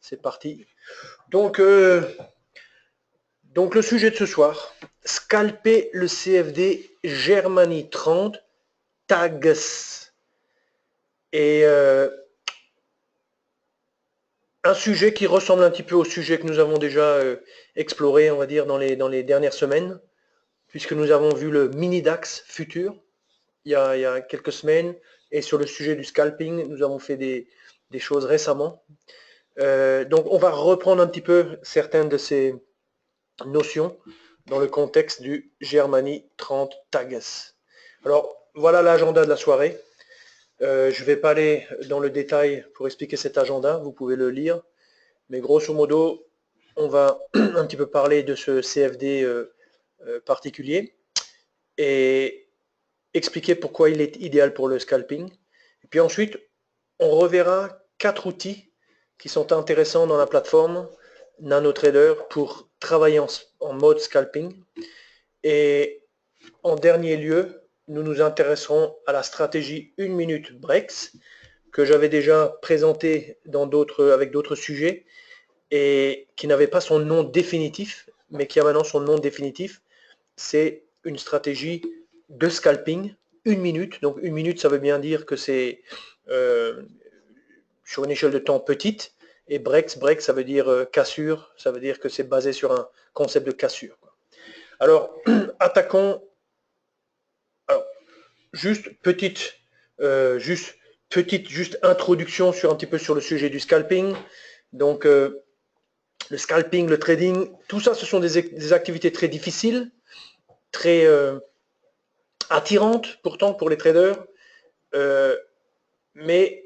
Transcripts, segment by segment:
c'est parti. Donc, donc le sujet de ce soir, scalper le CFD Germany 30 tags. Et un sujet qui ressemble un petit peu au sujet que nous avons déjà exploré, on va dire, dans les dernières semaines, puisque nous avons vu le mini DAX futur il y a quelques semaines, et sur le sujet du scalping, nous avons fait des choses récemment. Donc on va reprendre un petit peu certaines de ces notions dans le contexte du Germany 30 Tags. Alors voilà l'agenda de la soirée. Je ne vais pas aller dans le détail pour expliquer cet agenda, vous pouvez le lire, mais grosso modo, on va un petit peu parler de ce CFD particulier et expliquer pourquoi il est idéal pour le scalping. Et puis ensuite, on reverra 4 outils qui sont intéressants dans la plateforme NanoTrader pour travailler en mode scalping. Et en dernier lieu, nous nous intéresserons à la stratégie 1 minute Brex que j'avais déjà présentée avec d'autres sujets et qui n'avait pas son nom définitif, mais qui a maintenant son nom définitif. C'est une stratégie de scalping 1 minute. Donc 1 minute, ça veut bien dire que c'est sur une échelle de temps petite. Et break, ça veut dire cassure, ça veut dire que c'est basé sur un concept de cassure. Alors, attaquons. Alors, juste petite introduction sur un petit peu sur le sujet du scalping. Donc, le scalping, le trading, tout ça, ce sont des activités très difficiles, très attirantes pourtant pour les traders, mais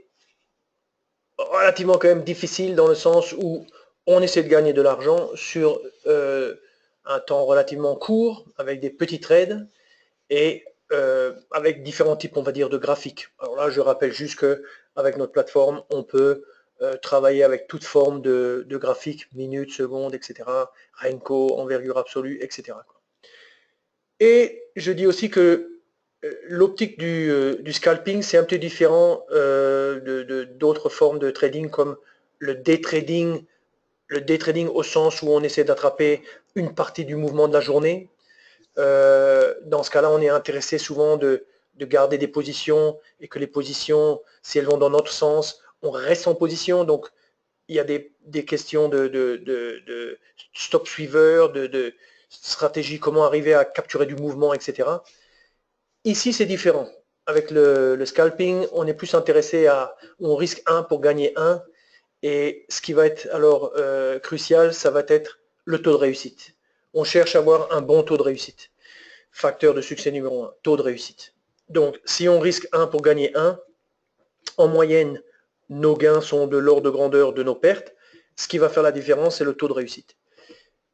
relativement quand même difficile dans le sens où on essaie de gagner de l'argent sur un temps relativement court, avec des petits trades, et avec différents types, on va dire, de graphiques. Alors là, je rappelle juste qu'avec notre plateforme, on peut travailler avec toute forme de graphiques, minutes, secondes, etc., Renko, envergure absolue, etc. Et je dis aussi que l'optique du scalping, c'est un peu différent d'autres formes de trading comme le day trading au sens où on essaie d'attraper une partie du mouvement de la journée. Dans ce cas-là, on est intéressé souvent de garder des positions et que les positions, si elles vont dans notre sens, on reste en position. Donc, il y a des questions de stop suiveur, de stratégie, comment arriver à capturer du mouvement, etc. Ici, c'est différent. Avec le scalping, on est plus intéressé on risque 1 pour gagner 1. Et ce qui va être alors crucial, ça va être le taux de réussite. On cherche à avoir un bon taux de réussite. Facteur de succès numéro 1, taux de réussite. Donc, si on risque 1 pour gagner 1, en moyenne, nos gains sont de l'ordre de grandeur de nos pertes. Ce qui va faire la différence, c'est le taux de réussite.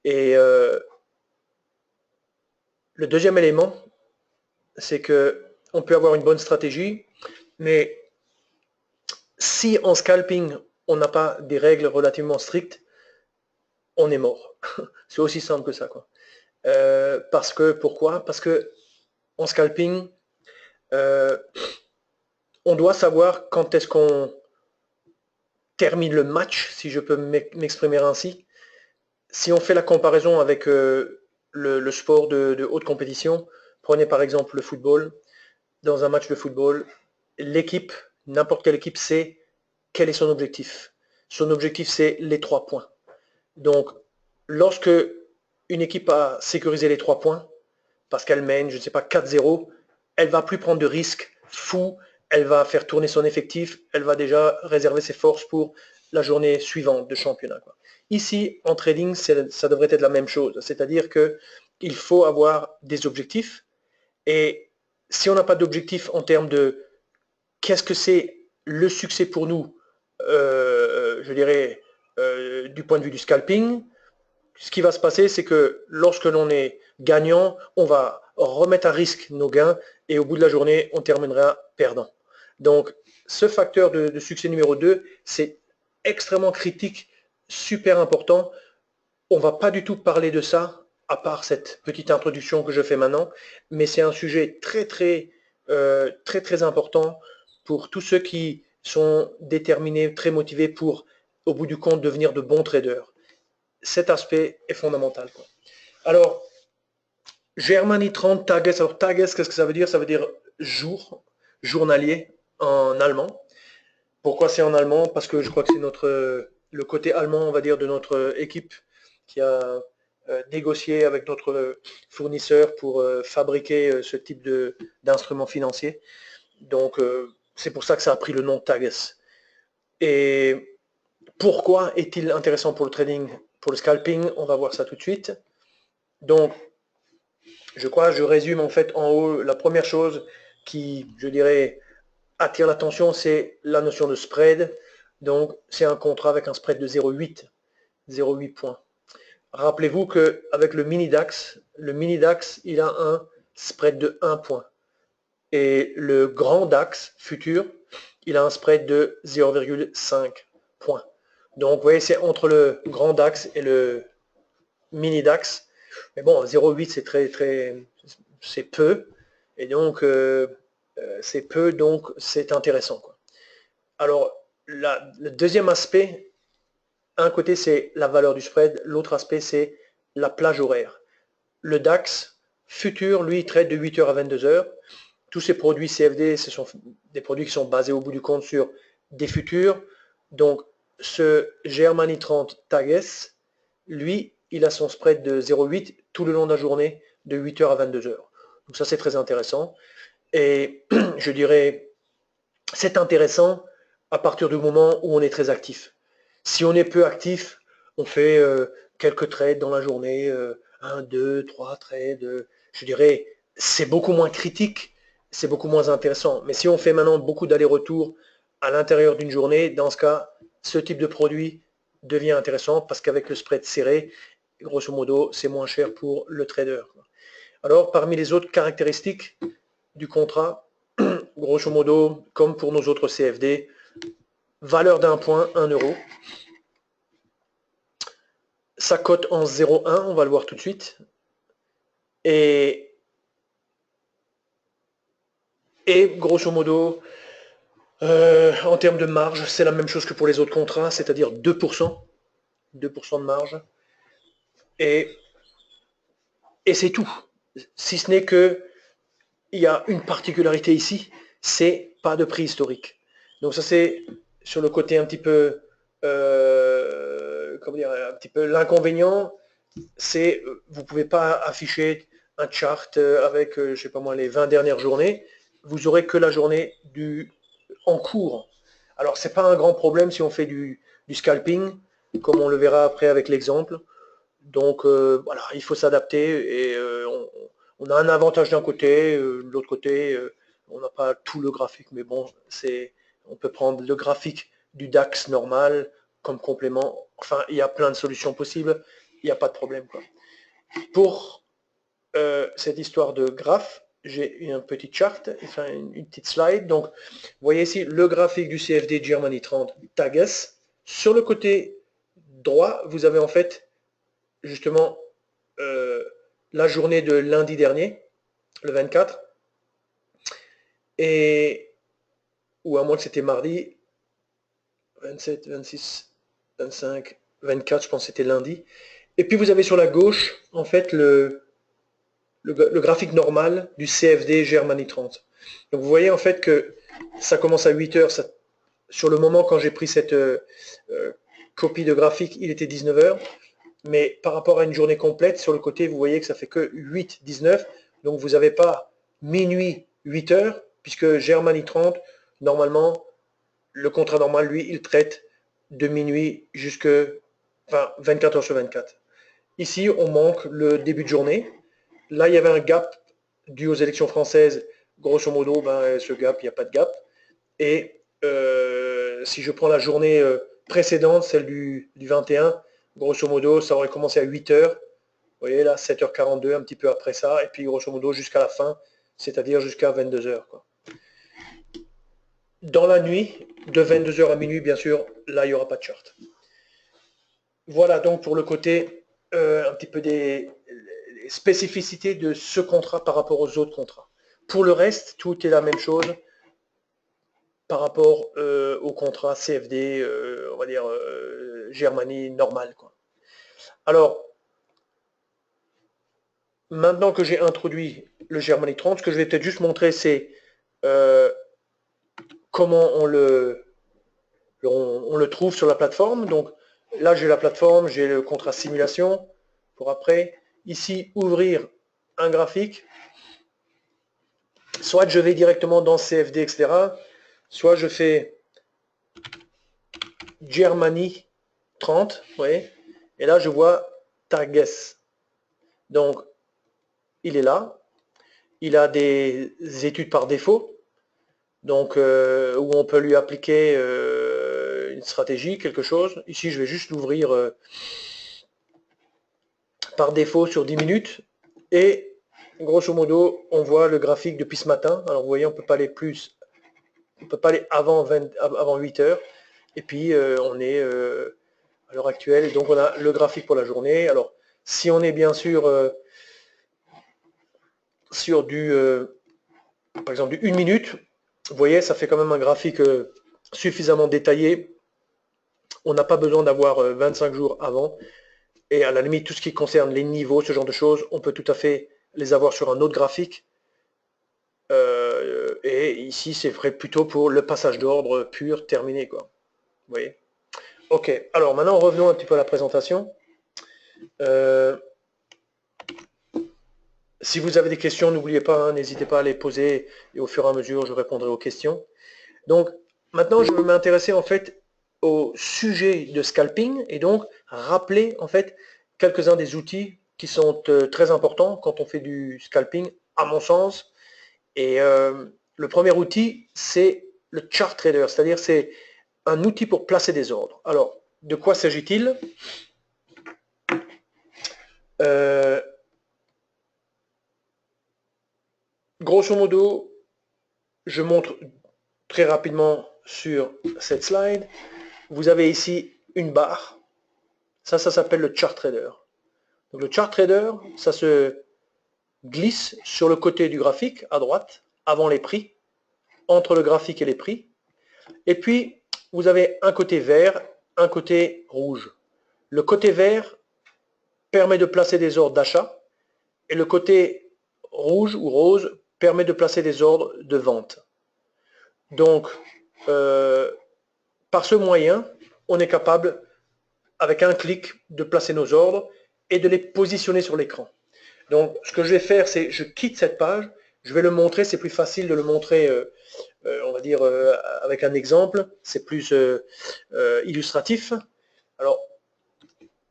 Et le deuxième élément, c'est qu'on peut avoir une bonne stratégie, mais si en scalping, on n'a pas des règles relativement strictes, on est mort. C'est aussi simple que ça, quoi. Pourquoi? Parce que en scalping, on doit savoir quand est-ce qu'on termine le match, si je peux m'exprimer ainsi. Si on fait la comparaison avec le sport de haute compétition, prenez par exemple le football. Dans un match de football, l'équipe, n'importe quelle équipe, sait quel est son objectif. Son objectif, c'est les 3 points. Donc, lorsque une équipe a sécurisé les 3 points, parce qu'elle mène, je ne sais pas, 4-0, elle ne va plus prendre de risques fous, elle va faire tourner son effectif, elle va déjà réserver ses forces pour la journée suivante de championnat. Ici, en trading, ça devrait être la même chose. C'est-à-dire qu'il faut avoir des objectifs. Et si on n'a pas d'objectif en termes de qu'est-ce que c'est le succès pour nous, je dirais, du point de vue du scalping, ce qui va se passer, c'est que lorsque l'on est gagnant, on va remettre à risque nos gains et au bout de la journée, on terminera perdant. Donc, ce facteur de succès numéro 2, c'est extrêmement critique, super important. On ne va pas du tout parler de ça, à part cette petite introduction que je fais maintenant, mais c'est un sujet très très important pour tous ceux qui sont déterminés, très motivés pour au bout du compte, devenir de bons traders. Cet aspect est fondamental, quoi. Alors, Germany 30 Tages. Alors, Tages, qu'est-ce que ça veut dire? Ça veut dire jour, journalier en allemand. Pourquoi c'est en allemand? Parce que je crois que c'est le côté allemand, on va dire, de notre équipe qui a négocié avec notre fournisseur pour fabriquer ce type d'instruments financiers. Donc, c'est pour ça que ça a pris le nom Tages. Et pourquoi est-il intéressant pour le trading, pour le scalping? On va voir ça tout de suite. Donc, je résume en fait en haut, la première chose qui, je dirais, attire l'attention, c'est la notion de spread. Donc, c'est un contrat avec un spread de 0,8 points. Rappelez-vous qu'avec le mini DAX, il a un spread de 1 point. Et le grand DAX futur, il a un spread de 0,5 points. Donc, vous voyez, c'est entre le grand DAX et le mini DAX. Mais bon, 0,8, c'est peu. Et donc, c'est peu, donc c'est intéressant, quoi. Alors, le deuxième aspect, un côté c'est la valeur du spread, l'autre aspect c'est la plage horaire. Le DAX futur, lui, trade de 8h à 22h. Tous ces produits CFD, ce sont des produits qui sont basés au bout du compte sur des futurs. Donc, ce Germany 30 Tages, lui, il a son spread de 0,8 tout le long de la journée, de 8h à 22h. Donc ça, c'est très intéressant. Et je dirais, c'est intéressant à partir du moment où on est très actif. Si on est peu actif, on fait quelques trades dans la journée, 1, 2, 3 trades, je dirais, c'est beaucoup moins critique, c'est beaucoup moins intéressant. Mais si on fait maintenant beaucoup d'allers-retours à l'intérieur d'une journée, dans ce cas, ce type de produit devient intéressant parce qu'avec le spread serré, grosso modo, c'est moins cher pour le trader. Alors, parmi les autres caractéristiques du contrat, grosso modo, comme pour nos autres CFD, valeur d'un point, 1 euro. Ça cote en 0,1, on va le voir tout de suite. Et grosso modo, en termes de marge, c'est la même chose que pour les autres contrats, c'est-à-dire 2%. 2% de marge. Et c'est tout. Si ce n'est que il y a une particularité ici, c'est pas de prix historique. Donc ça c'est sur le côté un petit peu, comment dire, un petit peu l'inconvénient, c'est vous ne pouvez pas afficher un chart avec, je sais pas moi, les 20 dernières journées. Vous aurez que la journée en cours. Alors c'est pas un grand problème si on fait du scalping, comme on le verra après avec l'exemple. Donc voilà, il faut s'adapter et on a un avantage d'un côté, de l'autre côté, on n'a pas tout le graphique, mais bon, on peut prendre le graphique du DAX normal comme complément. Enfin, il y a plein de solutions possibles, il n'y a pas de problème, quoi. Pour cette histoire de graphe, j'ai un petit chart, enfin une petite slide. Donc, vous voyez ici le graphique du CFD Germany 30 Tages. Sur le côté droit, vous avez en fait justement la journée de lundi dernier, le 24, ou à moins que c'était mardi, 27, 26, 25, 24, je pense que c'était lundi. Et puis vous avez sur la gauche, en fait, le graphique normal du CFD Germany 30. Donc vous voyez en fait que ça commence à 8 heures. Sur le moment quand j'ai pris cette copie de graphique, il était 19 heures. Mais par rapport à une journée complète, sur le côté, vous voyez que ça fait que 8, 19. Donc vous n'avez pas minuit, 8 heures, puisque Germany 30, normalement, le contrat normal, lui, il traite de minuit jusqu'à 24 heures sur 24. Ici, on manque le début de journée. Là, il y avait un gap dû aux élections françaises. Grosso modo, ce gap, il n'y a pas de gap. Et si je prends la journée précédente, celle du 21, grosso modo, ça aurait commencé à 8 heures. Vous voyez là, 7h42, un petit peu après ça. Et puis grosso modo jusqu'à la fin, c'est-à-dire jusqu'à 22 heures, quoi. Dans la nuit, de 22 heures à minuit, bien sûr, là, il n'y aura pas de chart. Voilà donc pour le côté un petit peu des spécificités de ce contrat par rapport aux autres contrats. Pour le reste, tout est la même chose par rapport au contrat CFD, on va dire Germany normal, quoi. Alors, maintenant que j'ai introduit le Germany 30, ce que je vais peut-être juste montrer, c'est comment on le trouve sur la plateforme. Donc là, j'ai la plateforme, j'ai le contrat simulation pour après. Ici, ouvrir un graphique. Soit je vais directement dans CFD, etc. Soit je fais Germany 30, vous voyez, et là je vois Targets. Donc il est là. Il a des études par défaut, donc où on peut lui appliquer une stratégie, quelque chose. Ici je vais juste l'ouvrir par défaut sur 10 minutes. Et grosso modo, on voit le graphique depuis ce matin. Alors vous voyez, on ne peut pas aller plus, on peut pas aller avant 8 heures. Et puis on est à l'heure actuelle, donc on a le graphique pour la journée. Alors si on est bien sûr sur du, par exemple, du 1 minute, vous voyez, ça fait quand même un graphique suffisamment détaillé. On n'a pas besoin d'avoir 25 jours avant. Et à la limite, tout ce qui concerne les niveaux, ce genre de choses, on peut tout à fait les avoir sur un autre graphique. Et ici, c'est vrai plutôt pour le passage d'ordre pur, terminé, quoi. Vous voyez. Ok, alors maintenant, revenons un petit peu à la présentation. Si vous avez des questions, n'oubliez pas, hein, n'hésitez pas à les poser et au fur et à mesure, je répondrai aux questions. Donc, maintenant, je vais m'intéresser en fait au sujet de scalping et donc rappeler en fait quelques-uns des outils qui sont très importants quand on fait du scalping, à mon sens. Et le premier outil, c'est le chart trader, c'est-à-dire c'est un outil pour placer des ordres. Alors, de quoi s'agit-il? Grosso modo, je montre très rapidement sur cette slide. Vous avez ici une barre. Ça s'appelle le chart trader. Donc, le chart trader, ça se glisse sur le côté du graphique, à droite, avant les prix, entre le graphique et les prix. Et puis, vous avez un côté vert, un côté rouge. Le côté vert permet de placer des ordres d'achat et le côté rouge ou rose permet de placer des ordres de vente. Donc, par ce moyen, on est capable, avec un clic, de placer nos ordres et de les positionner sur l'écran. Donc, ce que je vais faire, c'est je quitte cette page, je vais le montrer, c'est plus facile de le montrer, on va dire, avec un exemple, c'est plus illustratif. Alors,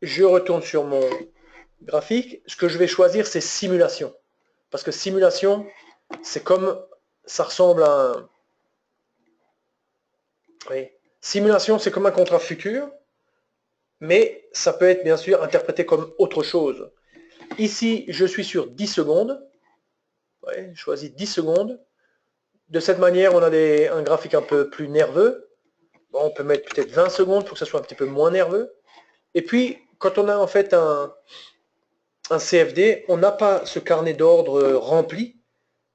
je retourne sur mon graphique, ce que je vais choisir, c'est simulation. Parce que simulation, c'est comme, ça ressemble à un... Oui. Simulation, c'est comme un contrat futur, mais ça peut être bien sûr interprété comme autre chose. Ici, je suis sur 10 secondes. Ouais, je choisis 10 secondes. De cette manière, on a un graphique un peu plus nerveux. Bon, on peut mettre peut-être 20 secondes pour que ça soit un petit peu moins nerveux. Et puis, quand on a en fait un CFD, on n'a pas ce carnet d'ordre rempli.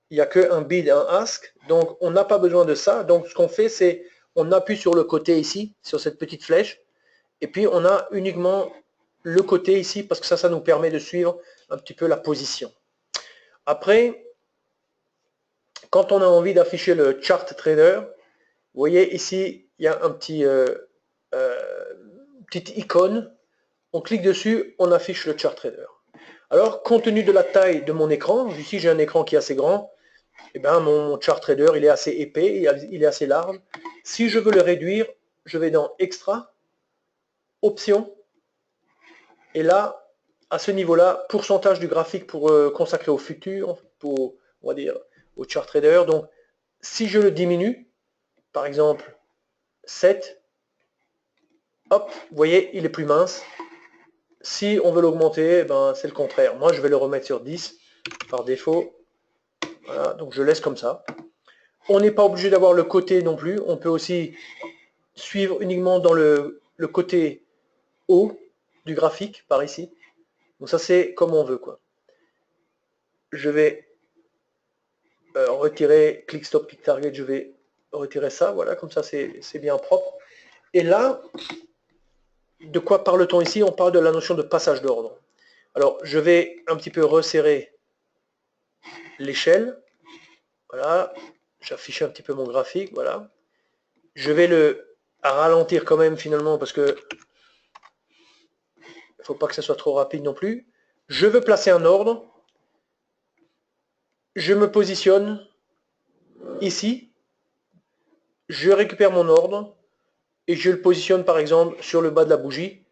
Il n'y a qu'un bid, un ask. Donc, on n'a pas besoin de ça. Donc, ce qu'on fait, c'est on appuie sur le côté ici, sur cette petite flèche. Et puis, on a uniquement le côté ici, parce que ça nous permet de suivre un petit peu la position. Après, quand on a envie d'afficher le chart trader, vous voyez ici, il y a un petit petite icône. On clique dessus, on affiche le chart trader. Alors, compte tenu de la taille de mon écran, ici j'ai un écran qui est assez grand, et bien mon chart trader il est assez épais, il est assez large. Si je veux le réduire, je vais dans Extra, Options, et là, à ce niveau-là, pourcentage du graphique pour consacrer au futur, pour, on va dire, au chart trader. Donc, si je le diminue, par exemple 7, hop, vous voyez, il est plus mince. Si on veut l'augmenter, ben, c'est le contraire. Moi, je vais le remettre sur 10 par défaut. Voilà, donc je laisse comme ça. On n'est pas obligé d'avoir le côté non plus. On peut aussi suivre uniquement dans le côté haut du graphique, par ici. Donc ça, c'est comme on veut, quoi. Je vais retirer click stop, click target. Je vais retirer ça. Voilà, comme ça, c'est bien propre. Et là, de quoi parle-t-on ici? On parle de la notion de passage d'ordre. Alors, je vais un petit peu resserrer l'échelle. Voilà, j'affiche un petit peu mon graphique, voilà. Je vais le ralentir quand même finalement parce que il ne faut pas que ça soit trop rapide non plus. Je veux placer un ordre. Je me positionne ici. Je récupère mon ordre et je le positionne par exemple sur le bas de la bougie.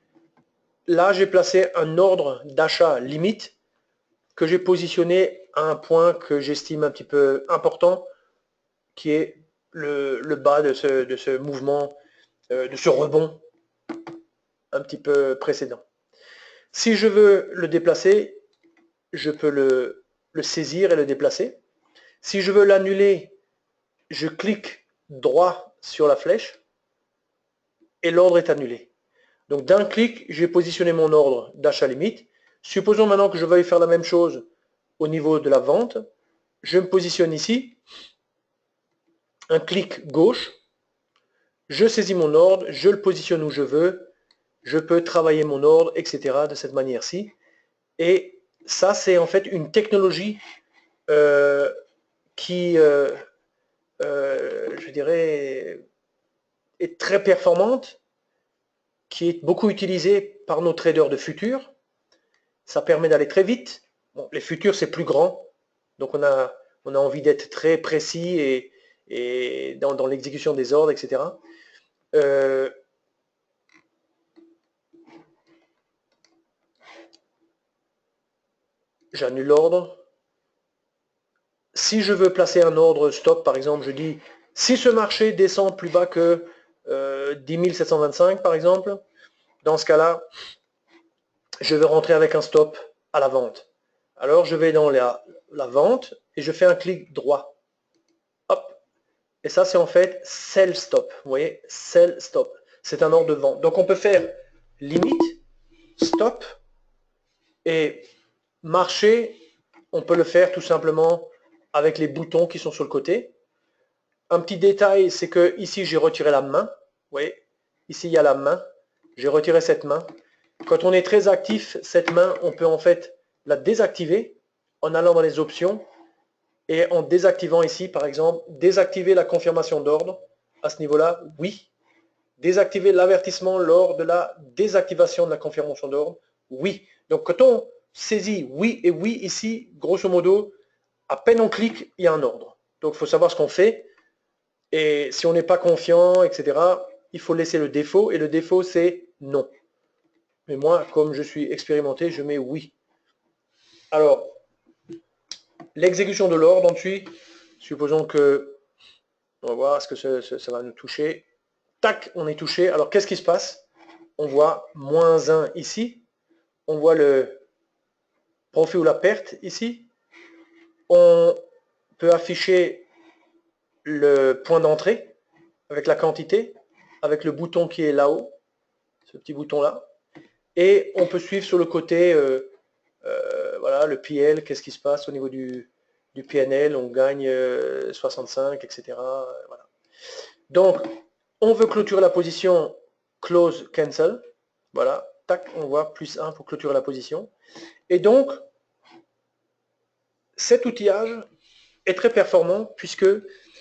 Là, j'ai placé un ordre d'achat limite que j'ai positionné à un point que j'estime un petit peu important, qui est le bas de ce mouvement, de ce rebond un petit peu précédent. Si je veux le déplacer, je peux le saisir et le déplacer. Si je veux l'annuler, je clique droit sur la flèche et l'ordre est annulé. Donc d'un clic, j'ai positionné mon ordre d'achat limite. Supposons maintenant que je veuille faire la même chose au niveau de la vente. Je me positionne ici, un clic gauche, je saisis mon ordre, je le positionne où je veux, je peux travailler mon ordre, etc. de cette manière-ci. Et ça, c'est en fait une technologie qui, je dirais, est très performante, qui est beaucoup utilisée par nos traders de futurs. Ça permet d'aller très vite. Bon, les futurs, c'est plus grand, donc on a envie d'être très précis et dans l'exécution des ordres, etc. J'annule l'ordre. Si je veux placer un ordre stop, par exemple, je dis si ce marché descend plus bas que 10 725, par exemple, dans ce cas-là, je vais rentrer avec un stop à la vente. Alors je vais dans la vente et je fais un clic droit. Hop. Et ça, c'est en fait sell stop. Vous voyez, sell stop. C'est un ordre de vente. Donc on peut faire limite, stop et marché. On peut le faire tout simplement avec les boutons qui sont sur le côté. Un petit détail, c'est que ici j'ai retiré la main. Vous voyez, ici il y a la main. J'ai retiré cette main. Quand on est très actif, cette main, on peut en fait la désactiver en allant dans les options et en désactivant ici, par exemple, désactiver la confirmation d'ordre. À ce niveau-là, oui. Désactiver l'avertissement lors de la désactivation de la confirmation d'ordre, oui. Donc quand on saisit oui et oui ici, grosso modo, à peine on clique, il y a un ordre. Donc il faut savoir ce qu'on fait. Et si on n'est pas confiant, etc., il faut laisser le défaut. Et le défaut, c'est non. Mais moi, comme je suis expérimenté, je mets oui. Alors, l'exécution de l'ordre ensuite, supposons que, on va voir ce que ça va nous toucher. Tac, on est touché. Alors, qu'est-ce qui se passe? On voit moins 1 ici. On voit le profit ou la perte ici. On peut afficher le point d'entrée avec la quantité, avec le bouton qui est là-haut, ce petit bouton-là. Et on peut suivre sur le côté, voilà, le PL, qu'est-ce qui se passe au niveau du PNL, on gagne 65, etc. Voilà. Donc, on veut clôturer la position, close, cancel. Voilà, tac, on voit plus 1 pour clôturer la position. Et donc, cet outillage est très performant puisque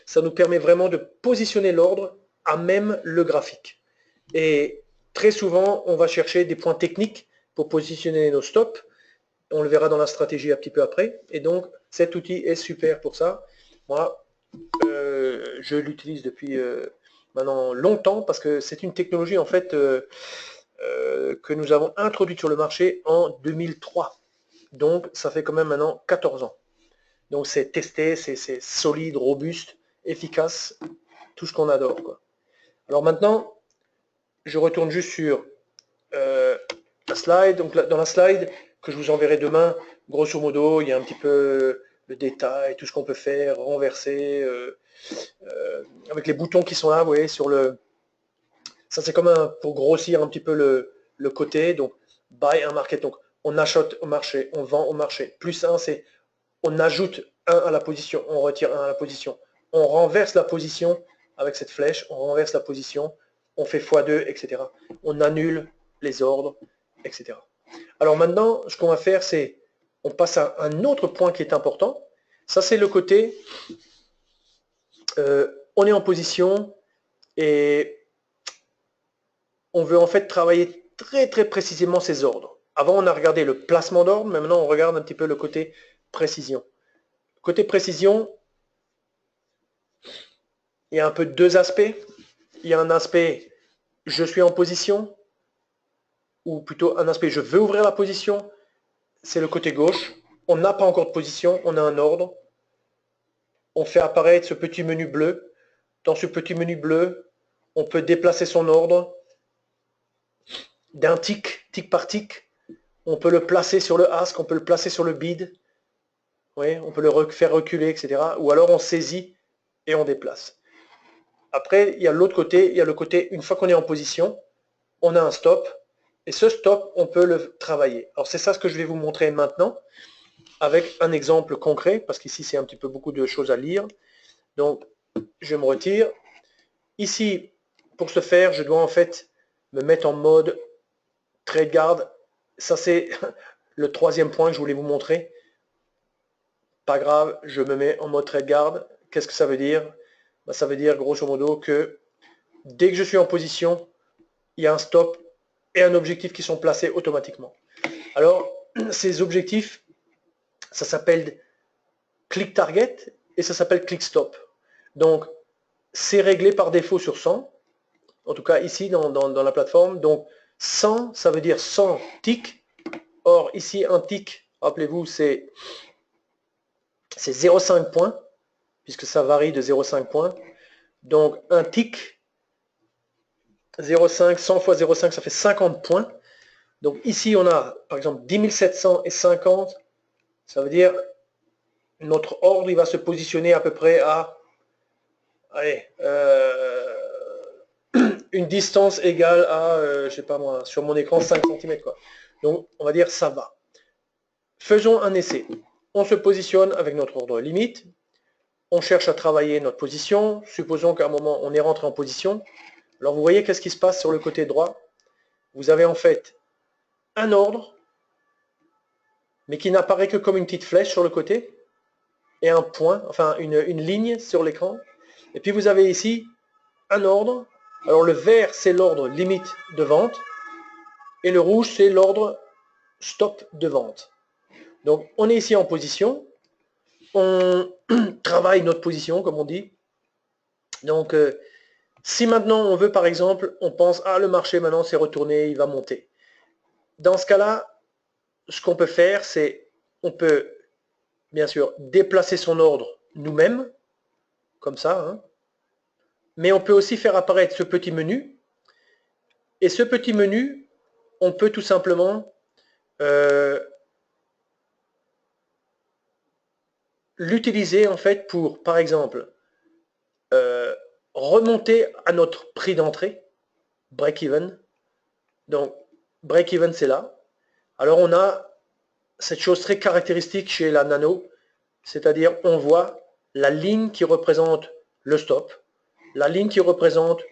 ça nous permet vraiment de positionner l'ordre à même le graphique. Et très souvent, on va chercher des points techniques pour positionner nos stops. On le verra dans la stratégie un petit peu après. Et donc, cet outil est super pour ça. Moi, je l'utilise depuis maintenant longtemps parce que c'est une technologie en fait que nous avons introduite sur le marché en 2003. Donc, ça fait quand même maintenant 14 ans. Donc, c'est testé, c'est solide, robuste, efficace, tout ce qu'on adore, quoi. Alors maintenant, je retourne juste sur la slide. Donc, dans la slide que je vous enverrai demain, grosso modo, il y a un petit peu le détail, tout ce qu'on peut faire, renverser, avec les boutons qui sont là, vous voyez, sur le... Ça, c'est comme pour grossir un petit peu le côté. Donc, buy un market. Donc, on achète au marché, on vend au marché. Plus 1, c'est on ajoute 1 à la position, on retire 1 à la position. On renverse la position avec cette flèche, on renverse la position, on fait x2, etc. On annule les ordres, etc. Alors maintenant, ce qu'on va faire, c'est, on passe à un autre point qui est important. Ça, c'est le côté, on est en position et on veut en fait travailler très très précisément ces ordres. Avant, on a regardé le placement d'ordre, mais maintenant, on regarde un petit peu le côté précision. Côté précision, il y a un peu deux aspects. Il y a un aspect, je suis en position, ou plutôt un aspect, je veux ouvrir la position. C'est le côté gauche. On n'a pas encore de position, on a un ordre. On fait apparaître ce petit menu bleu. Dans ce petit menu bleu, on peut déplacer son ordre d'un tick, tick par tick. On peut le placer sur le ask, on peut le placer sur le bid. Oui, on peut le faire reculer, etc. Ou alors on saisit et on déplace. Après, il y a l'autre côté, il y a le côté, une fois qu'on est en position, on a un stop. Et ce stop, on peut le travailler. Alors c'est ça ce que je vais vous montrer maintenant, avec un exemple concret, parce qu'ici c'est un petit peu beaucoup de choses à lire. Donc, je me retire. Ici, pour ce faire, je dois en fait me mettre en mode trade guard. Ça, c'est le troisième point que je voulais vous montrer. Pas grave, je me mets en mode trade guard. Qu'est-ce que ça veut dire? Ça veut dire grosso modo que dès que je suis en position, il y a un stop et un objectif qui sont placés automatiquement. Alors, ces objectifs, ça s'appelle click target et ça s'appelle click stop. Donc, c'est réglé par défaut sur 100. En tout cas, ici, dans la plateforme. Donc, 100, ça veut dire 100 ticks. Or, ici, un tick, rappelez-vous, c'est 0,5 points, puisque ça varie de 0,5 points. Donc, un tick, 0,5, 100 fois 0,5, ça fait 50 points. Donc, ici, on a, par exemple, 10 750. Ça veut dire, notre ordre, il va se positionner à peu près à, allez, une distance égale à, je sais pas moi, sur mon écran, 5 cm, quoi. Donc, on va dire, ça va. Faisons un essai. On se positionne avec notre ordre limite. On cherche à travailler notre position. Supposons qu'à un moment, on est rentré en position. Alors, vous voyez qu'est-ce qui se passe sur le côté droit? Vous avez en fait un ordre, mais qui n'apparaît que comme une petite flèche sur le côté, et un point, enfin une ligne sur l'écran. Et puis, vous avez ici un ordre. Alors, le vert, c'est l'ordre limite de vente, et le rouge, c'est l'ordre stop de vente. Donc, on est ici en position. On travaille notre position, comme on dit. Donc, si maintenant on veut, par exemple, on pense, ah, le marché maintenant s'est retourné, il va monter. Dans ce cas-là, ce qu'on peut faire, c'est, on peut, bien sûr, déplacer son ordre nous-mêmes, comme ça, hein, mais on peut aussi faire apparaître ce petit menu. Et ce petit menu, on peut tout simplement l'utiliser en fait pour, par exemple, remonter à notre prix d'entrée, break-even. Donc, break-even, c'est là. Alors, on a cette chose très caractéristique chez la nano, c'est-à-dire on voit la ligne qui représente le stop, la ligne qui représente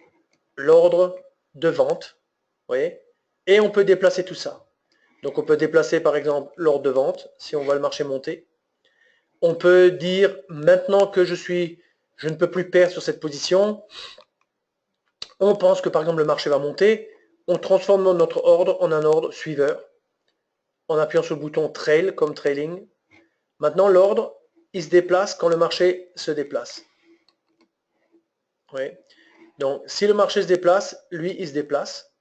l'ordre de vente, vous voyez, et on peut déplacer tout ça. Donc, on peut déplacer, par exemple, l'ordre de vente, si on voit le marché monter. On peut dire, maintenant que je ne peux plus perdre sur cette position, on pense que par exemple le marché va monter, on transforme notre ordre en un ordre suiveur, en appuyant sur le bouton Trail comme trailing. Maintenant l'ordre, il se déplace quand le marché se déplace. Oui. Donc si le marché se déplace, lui il se déplace.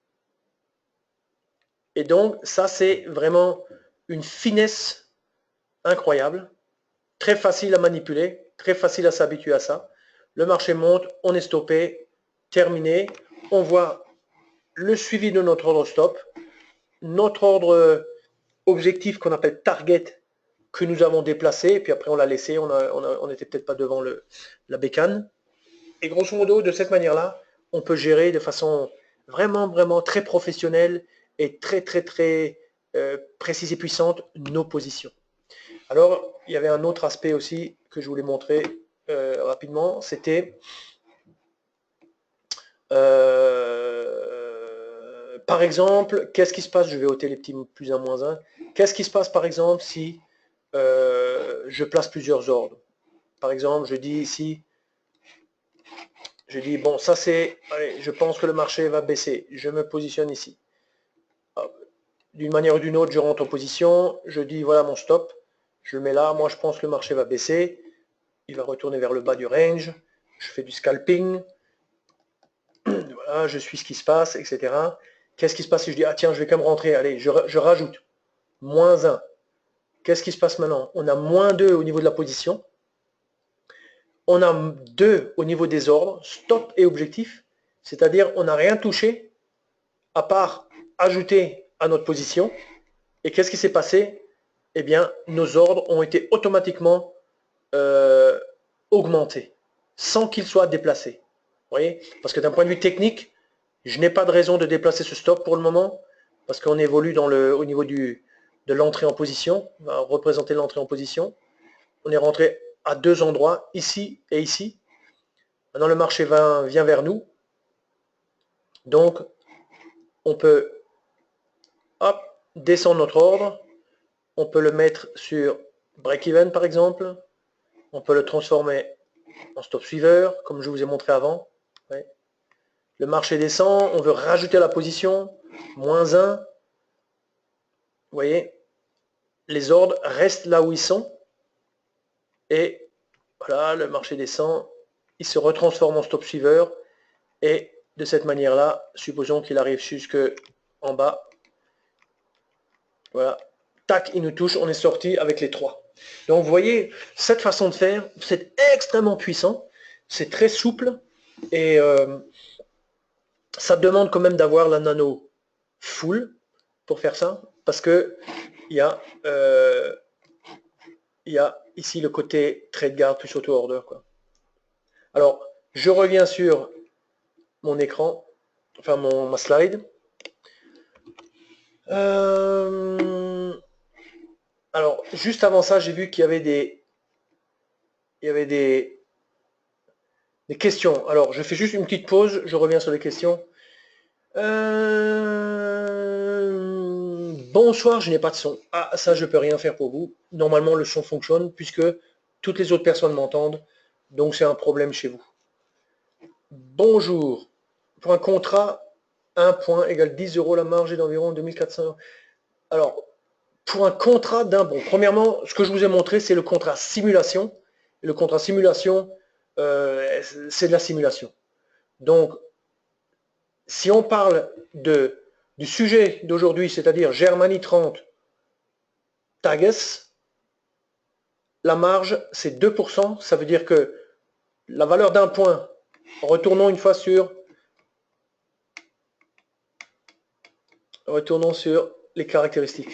Et donc ça c'est vraiment une finesse incroyable, très facile à manipuler, très facile à s'habituer à ça. Le marché monte, on est stoppé, terminé. On voit le suivi de notre ordre stop, notre ordre objectif qu'on appelle target que nous avons déplacé, et puis après on l'a laissé, on n'était peut-être pas devant la bécane. Et grosso modo, de cette manière-là, on peut gérer de façon vraiment, vraiment très professionnelle et très, très, très précise et puissante nos positions. Alors, il y avait un autre aspect aussi que je voulais montrer rapidement, c'était Par exemple, qu'est-ce qui se passe? Je vais ôter les petits plus 1, moins 1. Qu'est-ce qui se passe, par exemple, si je place plusieurs ordres? Par exemple, je dis ici, je dis, bon, ça c'est, allez, je pense que le marché va baisser. Je me positionne ici. D'une manière ou d'une autre, je rentre en position. Je dis, voilà mon stop. Je le mets là. Moi, je pense que le marché va baisser. Il va retourner vers le bas du range. Je fais du scalping. Voilà, je suis ce qui se passe, etc. Qu'est-ce qui se passe si je dis, ah tiens, je vais quand même rentrer. Allez, je rajoute. Moins 1. Qu'est-ce qui se passe maintenant? On a moins 2 au niveau de la position. On a 2 au niveau des ordres, stop et objectif. C'est-à-dire, on n'a rien touché à part ajouter à notre position. Et qu'est-ce qui s'est passé? Eh bien, nos ordres ont été automatiquement augmentés, sans qu'ils soient déplacés. Vous voyez? Parce que d'un point de vue technique, je n'ai pas de raison de déplacer ce stop pour le moment, parce qu'on évolue au niveau de l'entrée en position. On va représenter l'entrée en position. On est rentré à 2 endroits, ici et ici. Maintenant, le marché vient vers nous. Donc, on peut hop, descendre notre ordre. On peut le mettre sur break-even, par exemple. On peut le transformer en stop suiveur, comme je vous ai montré avant. Ouais. Le marché descend, on veut rajouter la position, moins 1. Vous voyez, les ordres restent là où ils sont. Et voilà, le marché descend, il se retransforme en stop suiveur. Et de cette manière-là, supposons qu'il arrive jusque en bas. Voilà, tac, il nous touche, on est sorti avec les 3. Donc vous voyez, cette façon de faire, c'est extrêmement puissant, c'est très souple, et ça demande quand même d'avoir la nano full pour faire ça, parce que il y a ici le côté trade guard plus auto-order. Alors, je reviens sur mon écran, enfin ma slide. Alors, juste avant ça, j'ai vu qu'il y avait des questions. Alors, je fais juste une petite pause, je reviens sur les questions. Bonsoir, je n'ai pas de son. Ah, ça, je peux rien faire pour vous. Normalement, le son fonctionne puisque toutes les autres personnes m'entendent. Donc, c'est un problème chez vous. Bonjour. Pour un contrat, 1 point égale 10 €, la marge est d'environ 2400 €. Alors, pour un contrat d'un bon, premièrement, ce que je vous ai montré, c'est le contrat simulation. Et le contrat simulation, c'est de la simulation. Donc, si on parle du sujet d'aujourd'hui, c'est-à-dire Germany 30 Tages, la marge, c'est 2%. Ça veut dire que la valeur d'un point, retournons une fois sur les caractéristiques.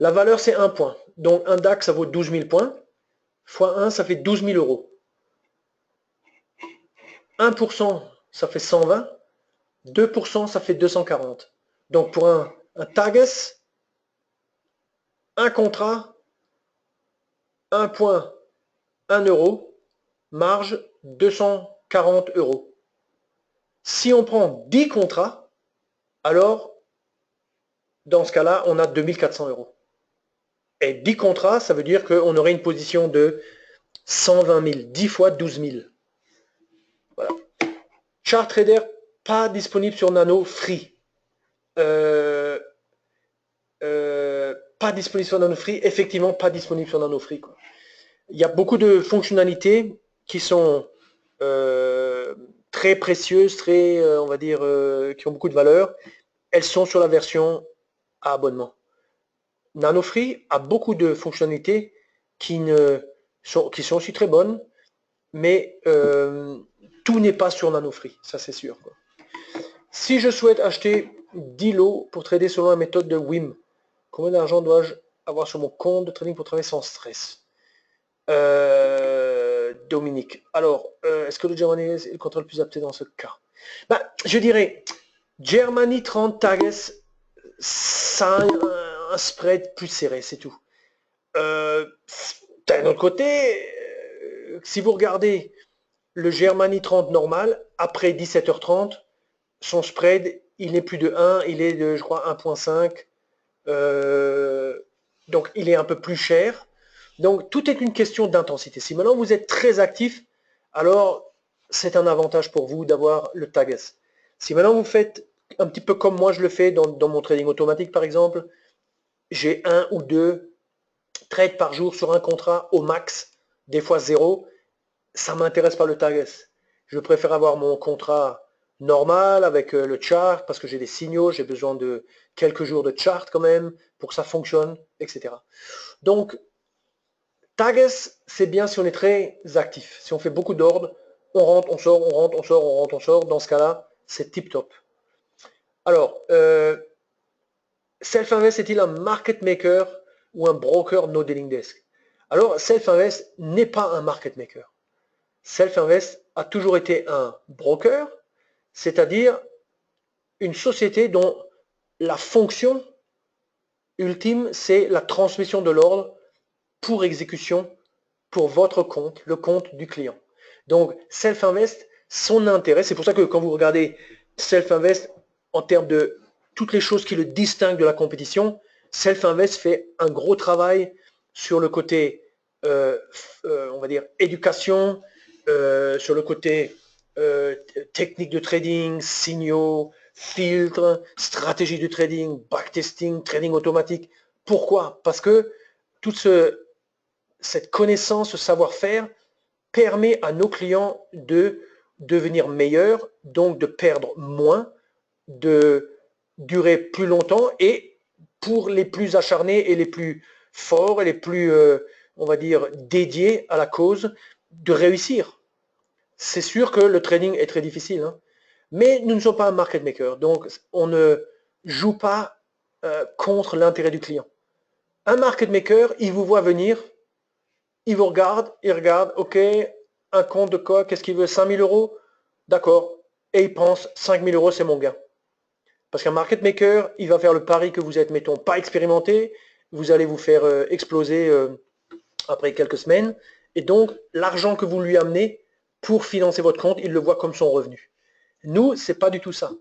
La valeur, c'est 1 point. Donc, un DAX, ça vaut 12 000 points. Fois 1, ça fait 12 000 €. 1%, ça fait 120. 2%, ça fait 240. Donc, pour un Tages, un contrat, 1 point, 1 €, marge 240 €. Si on prend 10 contrats, alors, dans ce cas-là, on a 2400 €. Et 10 contrats, ça veut dire qu'on aurait une position de 120 000, 10 fois 12 000. Voilà. ChartTrader, pas disponible sur Nano Free. Pas disponible sur Nano Free, effectivement pas disponible sur Nano Free. Il y a beaucoup de fonctionnalités qui sont très précieuses, très, on va dire, qui ont beaucoup de valeur. Elles sont sur la version à abonnement. Nano Free a beaucoup de fonctionnalités qui sont aussi très bonnes, mais tout n'est pas sur Nano Free, ça c'est sûr. Si je souhaite acheter 10 lots pour trader selon la méthode de WIM, combien d'argent dois-je avoir sur mon compte de trading pour travailler sans stress? Dominique. Alors, est-ce que le Germany est le contrat le plus adapté dans ce cas? Je dirais, Germany 30 Tages, ça a un spread plus serré, c'est tout. D'un autre côté, si vous regardez le Germany 30 normal, après 17h30, son spread, il n'est plus de 1, il est de, je crois, 1,5. Donc, il est un peu plus cher. Donc, tout est une question d'intensité. Si maintenant vous êtes très actif, alors c'est un avantage pour vous d'avoir le TAGS. Si maintenant vous faites un petit peu comme moi je le fais dans mon trading automatique, par exemple, j'ai 1 ou 2 trades par jour sur un contrat au max, des fois 0, ça ne m'intéresse pas le TAGS. Je préfère avoir mon contrat normal avec le chart parce que j'ai des signaux, j'ai besoin de quelques jours de chart quand même pour que ça fonctionne, etc. Donc, TAGS, c'est bien si on est très actif. Si on fait beaucoup d'ordres, on rentre, on sort, on rentre, on sort, on rentre, on sort. Dans ce cas-là, c'est tip top. Alors, Self-Invest est-il un market maker ou un broker no dealing desk? Alors, Self-Invest n'est pas un market maker. Self-Invest a toujours été un broker, c'est-à-dire une société dont la fonction ultime, c'est la transmission de l'ordre pour exécution pour votre compte, le compte du client. Donc, Self-Invest, son intérêt, c'est pour ça que quand vous regardez Self-Invest en termes de toutes les choses qui le distinguent de la compétition, Self-Invest fait un gros travail sur le côté, on va dire, éducation, sur le côté technique de trading, signaux, filtres, stratégie de trading, backtesting, trading automatique. Pourquoi? Parce que toute cette connaissance, ce savoir-faire permet à nos clients de devenir meilleurs, donc de perdre moins, de durer plus longtemps et pour les plus acharnés et les plus forts et les plus, on va dire, dédiés à la cause, de réussir. C'est sûr que le trading est très difficile, hein, mais nous ne sommes pas un market maker, donc on ne joue pas contre l'intérêt du client. Un market maker, il vous voit venir, il vous regarde, il regarde, ok, un compte de quoi, qu'est-ce qu'il veut, 5000 euros? D'accord. Et il pense, 5000 euros, c'est mon gain. Parce qu'un market maker, il va faire le pari que vous êtes, mettons, pas expérimenté, vous allez vous faire exploser après quelques semaines, et donc l'argent que vous lui amenez pour financer votre compte, il le voit comme son revenu. Nous, c'est pas du tout ça.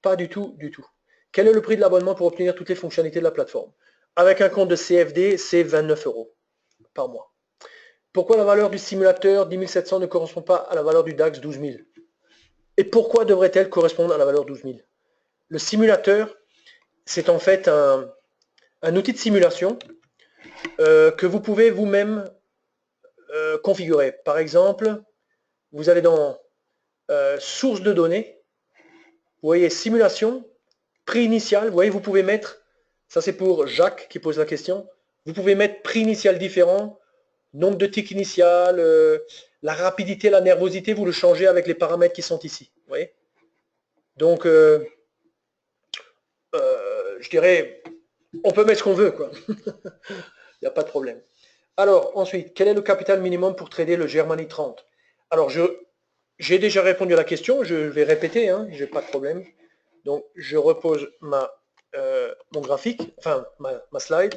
Pas du tout, du tout. Quel est le prix de l'abonnement pour obtenir toutes les fonctionnalités de la plateforme? Avec un compte de CFD, c'est 29 euros par mois. Pourquoi la valeur du simulateur 10 700 ne correspond pas à la valeur du DAX 12 000? Et pourquoi devrait-elle correspondre à la valeur 12 000? Le simulateur, c'est en fait un outil de simulation que vous pouvez vous-même configurer. Par exemple, vous allez dans source de données, vous voyez simulation, prix initial, vous voyez, vous pouvez mettre, ça c'est pour Jacques qui pose la question, vous pouvez mettre prix initial différent, nombre de ticks initial, la rapidité, la nervosité, vous le changez avec les paramètres qui sont ici. Vous voyez? Donc, je dirais, on peut mettre ce qu'on veut, quoi. Il n'y a pas de problème. Alors, ensuite, quel est le capital minimum pour trader le Germany 30? Alors, j'ai déjà répondu à la question, je vais répéter, hein, j'ai pas de problème. Donc, je repose mon graphique, enfin, ma slide.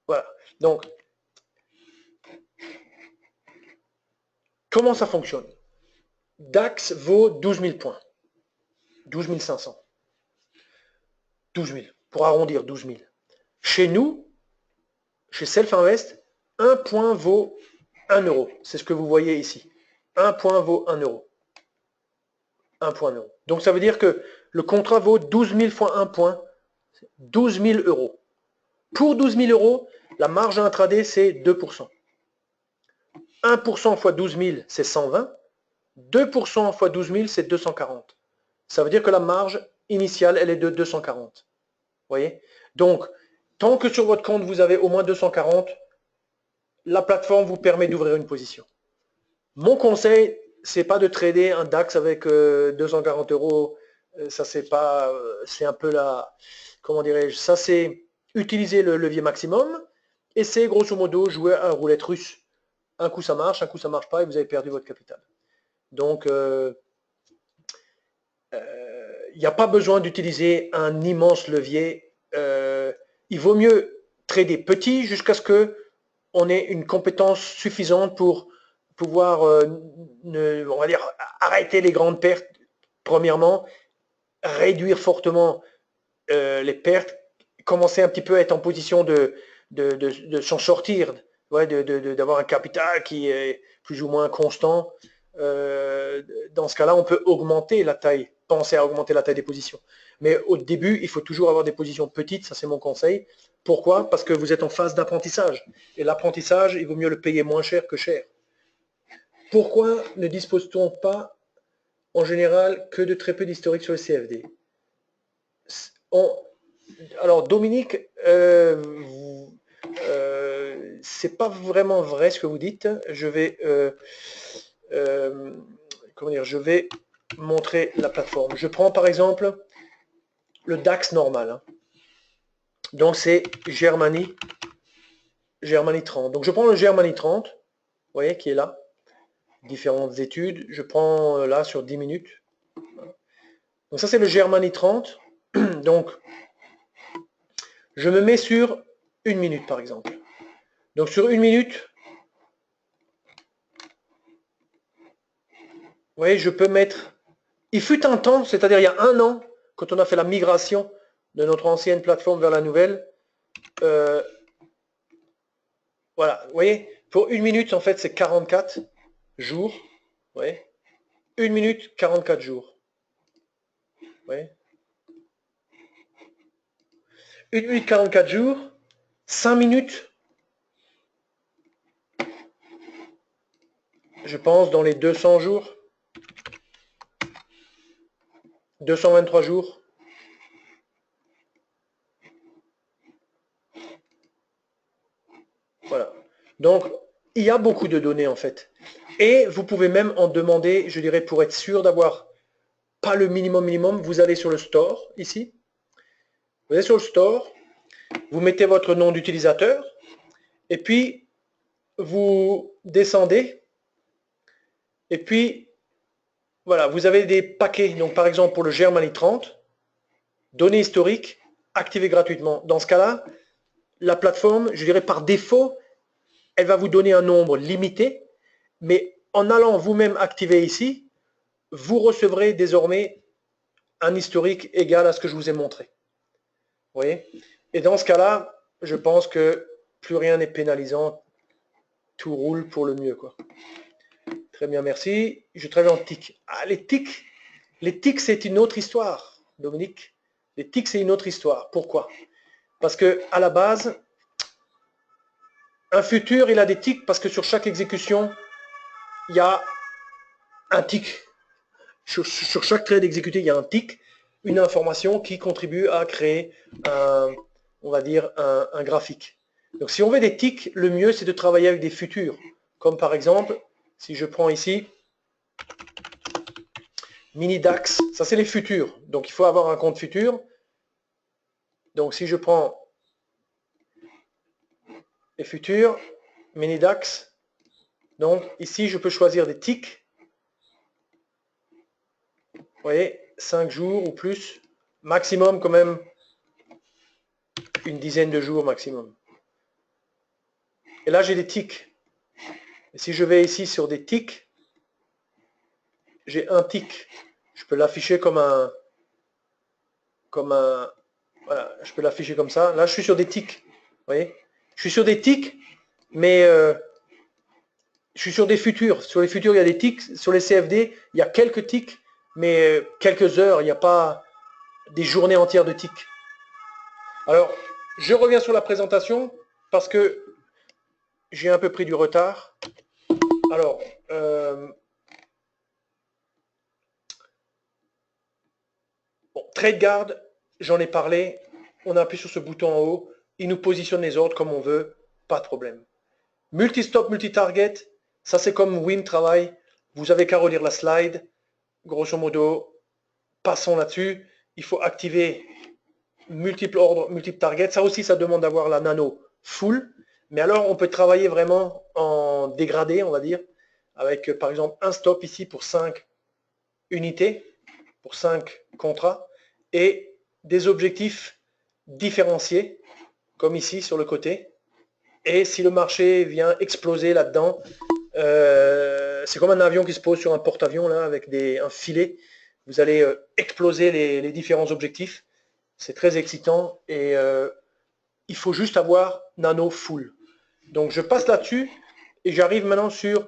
Voilà. Donc, comment ça fonctionne? DAX vaut 12 000 points. 12 500. 12 000. Pour arrondir, 12 000. Chez nous, chez Self-Invest, un point vaut 1 euro. C'est ce que vous voyez ici. Un point vaut 1 euro. 1 point euro. Donc ça veut dire que le contrat vaut 12 000 fois 1 point, 12 000 euros. Pour 12 000 euros, la marge intraday, c'est 2%. 1% fois 12 000, c'est 120. 2% fois 12 000, c'est 240. Ça veut dire que la marge initiale, elle est de 240. Vous voyez? Donc, tant que sur votre compte, vous avez au moins 240, la plateforme vous permet d'ouvrir une position. Mon conseil, c'est pas de trader un DAX avec 240 euros. Ça, c'est pas, c'est un peu la, comment dirais-je, ça c'est utiliser le levier maximum et c'est grosso modo jouer à un roulette russe. Un coup ça marche, un coup ça marche pas et vous avez perdu votre capital. Donc, il n'y a pas besoin d'utiliser un immense levier. Il vaut mieux trader petit jusqu'à ce que on ait une compétence suffisante pour pouvoir, on va dire, arrêter les grandes pertes, premièrement, réduire fortement les pertes, commencer un petit peu à être en position de s'en sortir, ouais, d'avoir un capital qui est plus ou moins constant. Dans ce cas-là, on peut augmenter la taille, penser à augmenter la taille des positions. Mais au début, il faut toujours avoir des positions petites, ça c'est mon conseil. Pourquoi? Parce que vous êtes en phase d'apprentissage. Et l'apprentissage, il vaut mieux le payer moins cher que cher. Pourquoi ne dispose-t-on pas en général que de très peu d'historique sur le CFD? Alors Dominique, c'est pas vraiment vrai ce que vous dites. Je vais, comment dire, je vais montrer la plateforme. Je prends par exemple le DAX normal. Hein. Donc c'est Germany 30. Donc je prends le Germany 30, vous voyez, qui est là. Différentes études. Je prends là sur 10 minutes. Donc ça c'est le Germany 30. Donc je me mets sur 1 minute par exemple. Donc sur 1 minute, vous voyez, je peux mettre... Il fut un temps, c'est-à-dire il y a 1 an, quand on a fait la migration de notre ancienne plateforme vers la nouvelle, voilà, vous voyez, pour 1 minute, en fait, c'est 44 jours. Vous voyez, 1 minute, 44 jours. Vous voyez, 1 minute, 44 jours, 5 minutes, je pense, dans les 200 jours, 223 jours. Voilà. Donc, il y a beaucoup de données, en fait. Et vous pouvez même en demander, je dirais, pour être sûr d'avoir pas le minimum, vous allez sur le store, ici. Vous allez sur le store, vous mettez votre nom d'utilisateur, et puis vous descendez, et puis voilà, vous avez des paquets. Donc par exemple pour le Germany 30, données historiques, activées gratuitement. Dans ce cas-là, la plateforme, je dirais par défaut, elle va vous donner un nombre limité, mais en allant vous-même activer ici, vous recevrez désormais un historique égal à ce que je vous ai montré. Vous voyez? Et dans ce cas-là, je pense que plus rien n'est pénalisant, tout roule pour le mieux, quoi. Très bien, merci. Je travaille en TIC. Ah, les TIC, c'est une autre histoire, Dominique. Les TIC, c'est une autre histoire. Pourquoi? Parce que à la base, un futur, il a des TIC parce que sur chaque exécution, il y a un TIC. Sur chaque trade exécuté, il y a un TIC, une information qui contribue à créer on va dire, un graphique. Donc si on veut des TIC, le mieux, c'est de travailler avec des futurs. Comme par exemple, si je prends ici, mini DAX, ça c'est les futurs. Donc il faut avoir un compte futur. Donc si je prends les futurs, mini DAX, donc ici je peux choisir des ticks. Vous voyez, 5 jours ou plus, maximum quand même une dizaine de jours maximum. Et là j'ai des ticks. Et si je vais ici sur des ticks, j'ai un tick. Je peux l'afficher comme un voilà, je peux l'afficher comme ça. Là je suis sur des ticks. Vous voyez, je suis sur des ticks, mais je suis sur des futurs. Sur les futurs, il y a des ticks. Sur les CFD, il y a quelques ticks, mais quelques heures. Il n'y a pas des journées entières de ticks. Alors, je reviens sur la présentation parce que j'ai un peu pris du retard. Alors, bon, TradeGuard, j'en ai parlé. On appuie sur ce bouton en haut. Il nous positionne les ordres comme on veut. Pas de problème. Multi-stop, multi-target, ça c'est comme Win travaille. Vous avez qu'à relire la slide. Grosso modo, passons là-dessus. Il faut activer multiples ordres, multiples targets. Ça aussi, ça demande d'avoir la nano full. Mais alors, on peut travailler vraiment en dégradé, on va dire, avec par exemple un stop ici pour 5 unités, pour 5 contrats, et des objectifs différenciés, comme ici sur le côté. Et si le marché vient exploser là-dedans, c'est comme un avion qui se pose sur un porte-avions là avec un filet. vous allez exploser les différents objectifs. C'est très excitant et il faut juste avoir nano full. Donc je passe là-dessus et j'arrive maintenant sur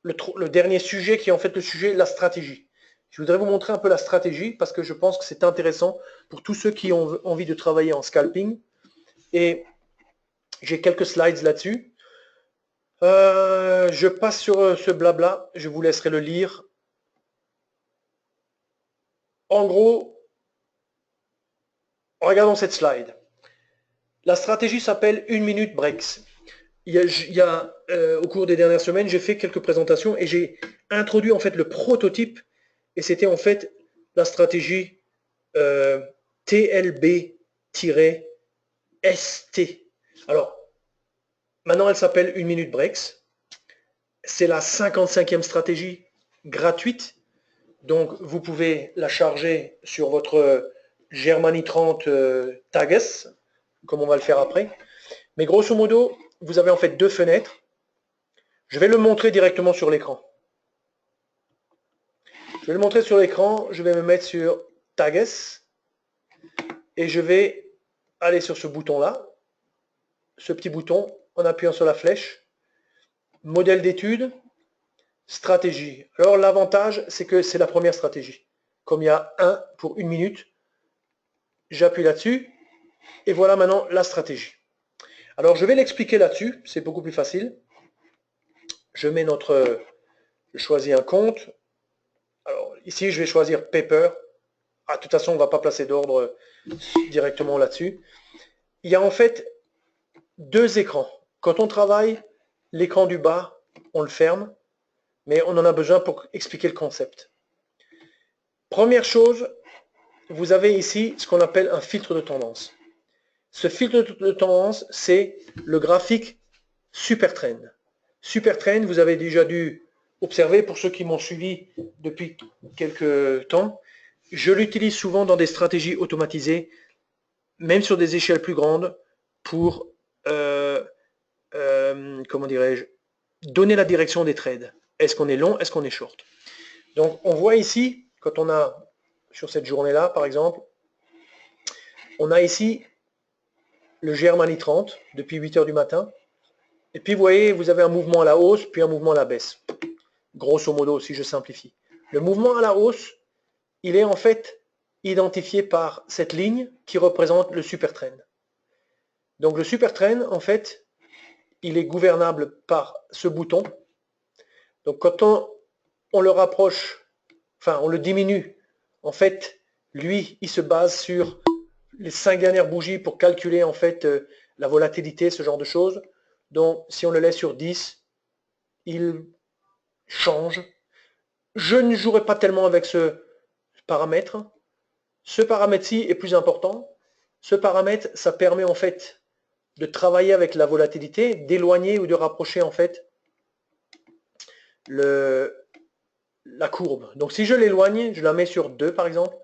le dernier sujet qui est en fait le sujet, la stratégie. Je voudrais vous montrer un peu la stratégie parce que je pense que c'est intéressant pour tous ceux qui ont envie de travailler en scalping. Et j'ai quelques slides là-dessus. Je passe sur ce blabla, je vous laisserai le lire. En gros, regardons cette slide. La stratégie s'appelle 1 minute breaks. Au cours des dernières semaines, j'ai fait quelques présentations et j'ai introduit en fait le prototype et c'était en fait la stratégie TLB-ST. Alors, maintenant elle s'appelle 1 minute breaks. C'est la 55e stratégie gratuite. Donc, vous pouvez la charger sur votre Germany 30 Tages, comme on va le faire après. Mais grosso modo, vous avez en fait deux fenêtres. Je vais le montrer directement sur l'écran. Je vais le montrer sur l'écran. Je vais me mettre sur Tages. Et je vais aller sur ce bouton-là. Ce petit bouton, en appuyant sur la flèche. Modèle d'étude. Stratégie. Alors l'avantage, c'est que c'est la première stratégie. Comme il y a 1 pour 1 minute, j'appuie là-dessus. Et voilà maintenant la stratégie. Alors je vais l'expliquer là-dessus, c'est beaucoup plus facile. Je choisis un compte. Alors ici je vais choisir Paper. Ah, de toute façon on ne va pas placer d'ordre directement là-dessus. Il y a en fait deux écrans. Quand on travaille, l'écran du bas, on le ferme, mais on en a besoin pour expliquer le concept. Première chose, vous avez ici ce qu'on appelle un filtre de tendance. Ce filtre de tendance, c'est le graphique Supertrend. Supertrend, vous avez déjà dû observer, pour ceux qui m'ont suivi depuis quelques temps, je l'utilise souvent dans des stratégies automatisées, même sur des échelles plus grandes, pour, comment dirais-je, donner la direction des trades. Est-ce qu'on est long, est-ce qu'on est short? Donc on voit ici, quand on a, sur cette journée-là par exemple, on a ici le Germany 30 depuis 8 heures du matin. Et puis vous voyez, vous avez un mouvement à la hausse, puis un mouvement à la baisse. Grosso modo, si je simplifie. Le mouvement à la hausse, il est en fait identifié par cette ligne qui représente le super trend. Donc le super trend, en fait, il est gouvernable par ce bouton. Donc quand on le rapproche, enfin on le diminue, en fait, lui, il se base sur les 5 dernières bougies pour calculer en fait la volatilité, ce genre de choses. Donc si on le laisse sur 10, il change. Je ne jouerai pas tellement avec ce paramètre. Ce paramètre-ci est plus important. Ce paramètre, ça permet en fait de travailler avec la volatilité, d'éloigner ou de rapprocher en fait la courbe. Donc si je l'éloigne, je la mets sur 2 par exemple,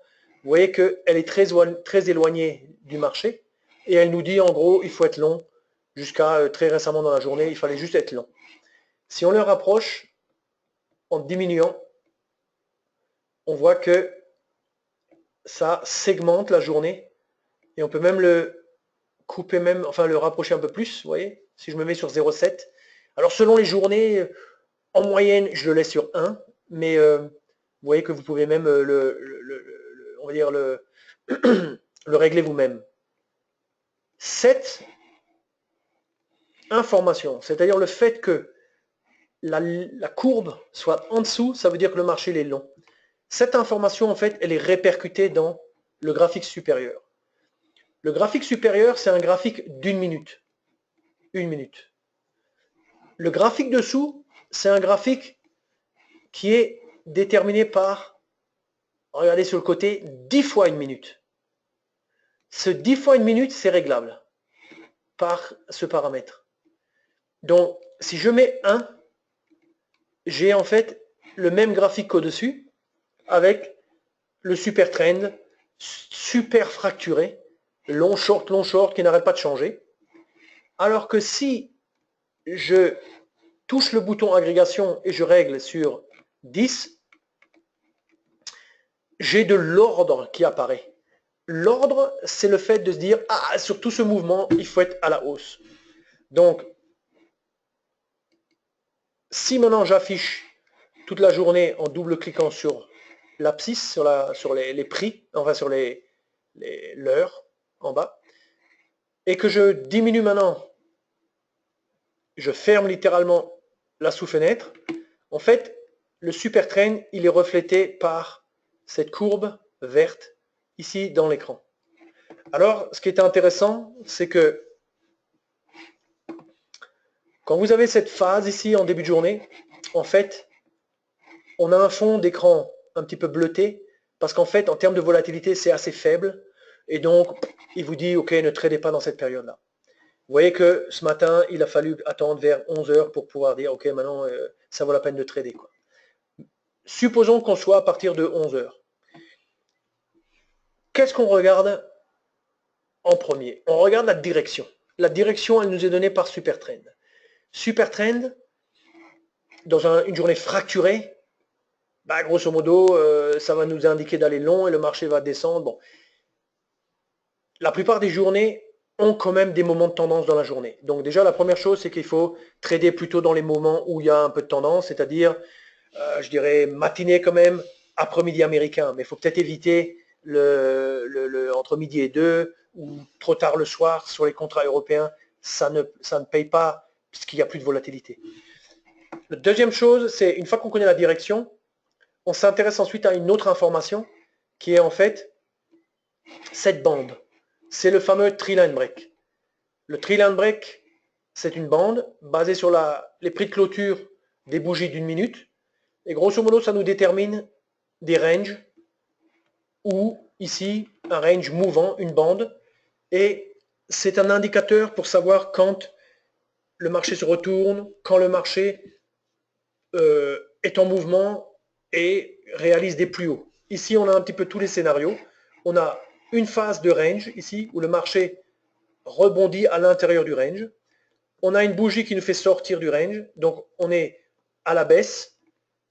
vous voyez qu'elle est très éloignée du marché et elle nous dit en gros il faut être long. Jusqu'à très récemment dans la journée, il fallait juste être long. Si on le rapproche en diminuant, on voit que ça segmente la journée et on peut même le couper, enfin le rapprocher un peu plus, vous voyez, si je me mets sur 0,7. Alors selon les journées, en moyenne, je le laisse sur 1, mais vous voyez que vous pouvez même on va dire le régler vous-même. Cette information, c'est-à-dire le fait que la courbe soit en dessous, ça veut dire que le marché est long. Cette information, en fait, elle est répercutée dans le graphique supérieur. Le graphique supérieur, c'est un graphique d'1 minute. 1 minute. Le graphique dessous, c'est un graphique qui est déterminé par, regardez sur le côté, 10 fois 1 minute. Ce 10 fois 1 minute, c'est réglable par ce paramètre. Donc, si je mets 1, j'ai en fait le même graphique qu'au-dessus, avec le super trend, super fracturé, long short, qui n'arrête pas de changer. Alors que si je touche le bouton agrégation et je règle sur 10, j'ai de l'ordre qui apparaît. L'ordre, c'est le fait de se dire, ah, sur tout ce mouvement, il faut être à la hausse. Donc, si maintenant j'affiche toute la journée en double-cliquant sur l'abscisse, sur les prix, enfin sur l'heure en bas, et que je diminue maintenant, je ferme littéralement la sous-fenêtre, en fait, le super trend, il est reflété par cette courbe verte ici dans l'écran. Alors, ce qui est intéressant, c'est que quand vous avez cette phase ici en début de journée, en fait, on a un fond d'écran un petit peu bleuté, parce qu'en fait, en termes de volatilité, c'est assez faible, et donc, il vous dit, ok, ne tradez pas dans cette période-là. Vous voyez que ce matin, il a fallu attendre vers 11 heures pour pouvoir dire, ok, maintenant, ça vaut la peine de trader, quoi. Supposons qu'on soit à partir de 11 heures. Qu'est-ce qu'on regarde en premier? On regarde la direction. La direction, elle nous est donnée par Supertrend. Supertrend, dans une journée fracturée, bah, grosso modo, ça va nous indiquer d'aller long et le marché va descendre. Bon. La plupart des journées ont quand même des moments de tendance dans la journée. Donc déjà, la première chose, c'est qu'il faut trader plutôt dans les moments où il y a un peu de tendance, c'est-à-dire, je dirais, matinée quand même, après-midi américain. Mais il faut peut-être éviter entre midi et 2 ou trop tard le soir sur les contrats européens. Ça ne paye pas puisqu'il n'y a plus de volatilité. La deuxième chose, c'est une fois qu'on connaît la direction, on s'intéresse ensuite à une autre information qui est en fait cette bande. C'est le fameux tree line break. Le tree line break, c'est une bande basée sur les prix de clôture des bougies d'une minute. Et grosso modo, ça nous détermine des ranges ou ici un range mouvant, une bande. Et c'est un indicateur pour savoir quand le marché se retourne, quand le marché est en mouvement et réalise des plus hauts. Ici, on a un petit peu tous les scénarios. On a une phase de range ici où le marché rebondit à l'intérieur du range. On a une bougie qui nous fait sortir du range, donc on est à la baisse,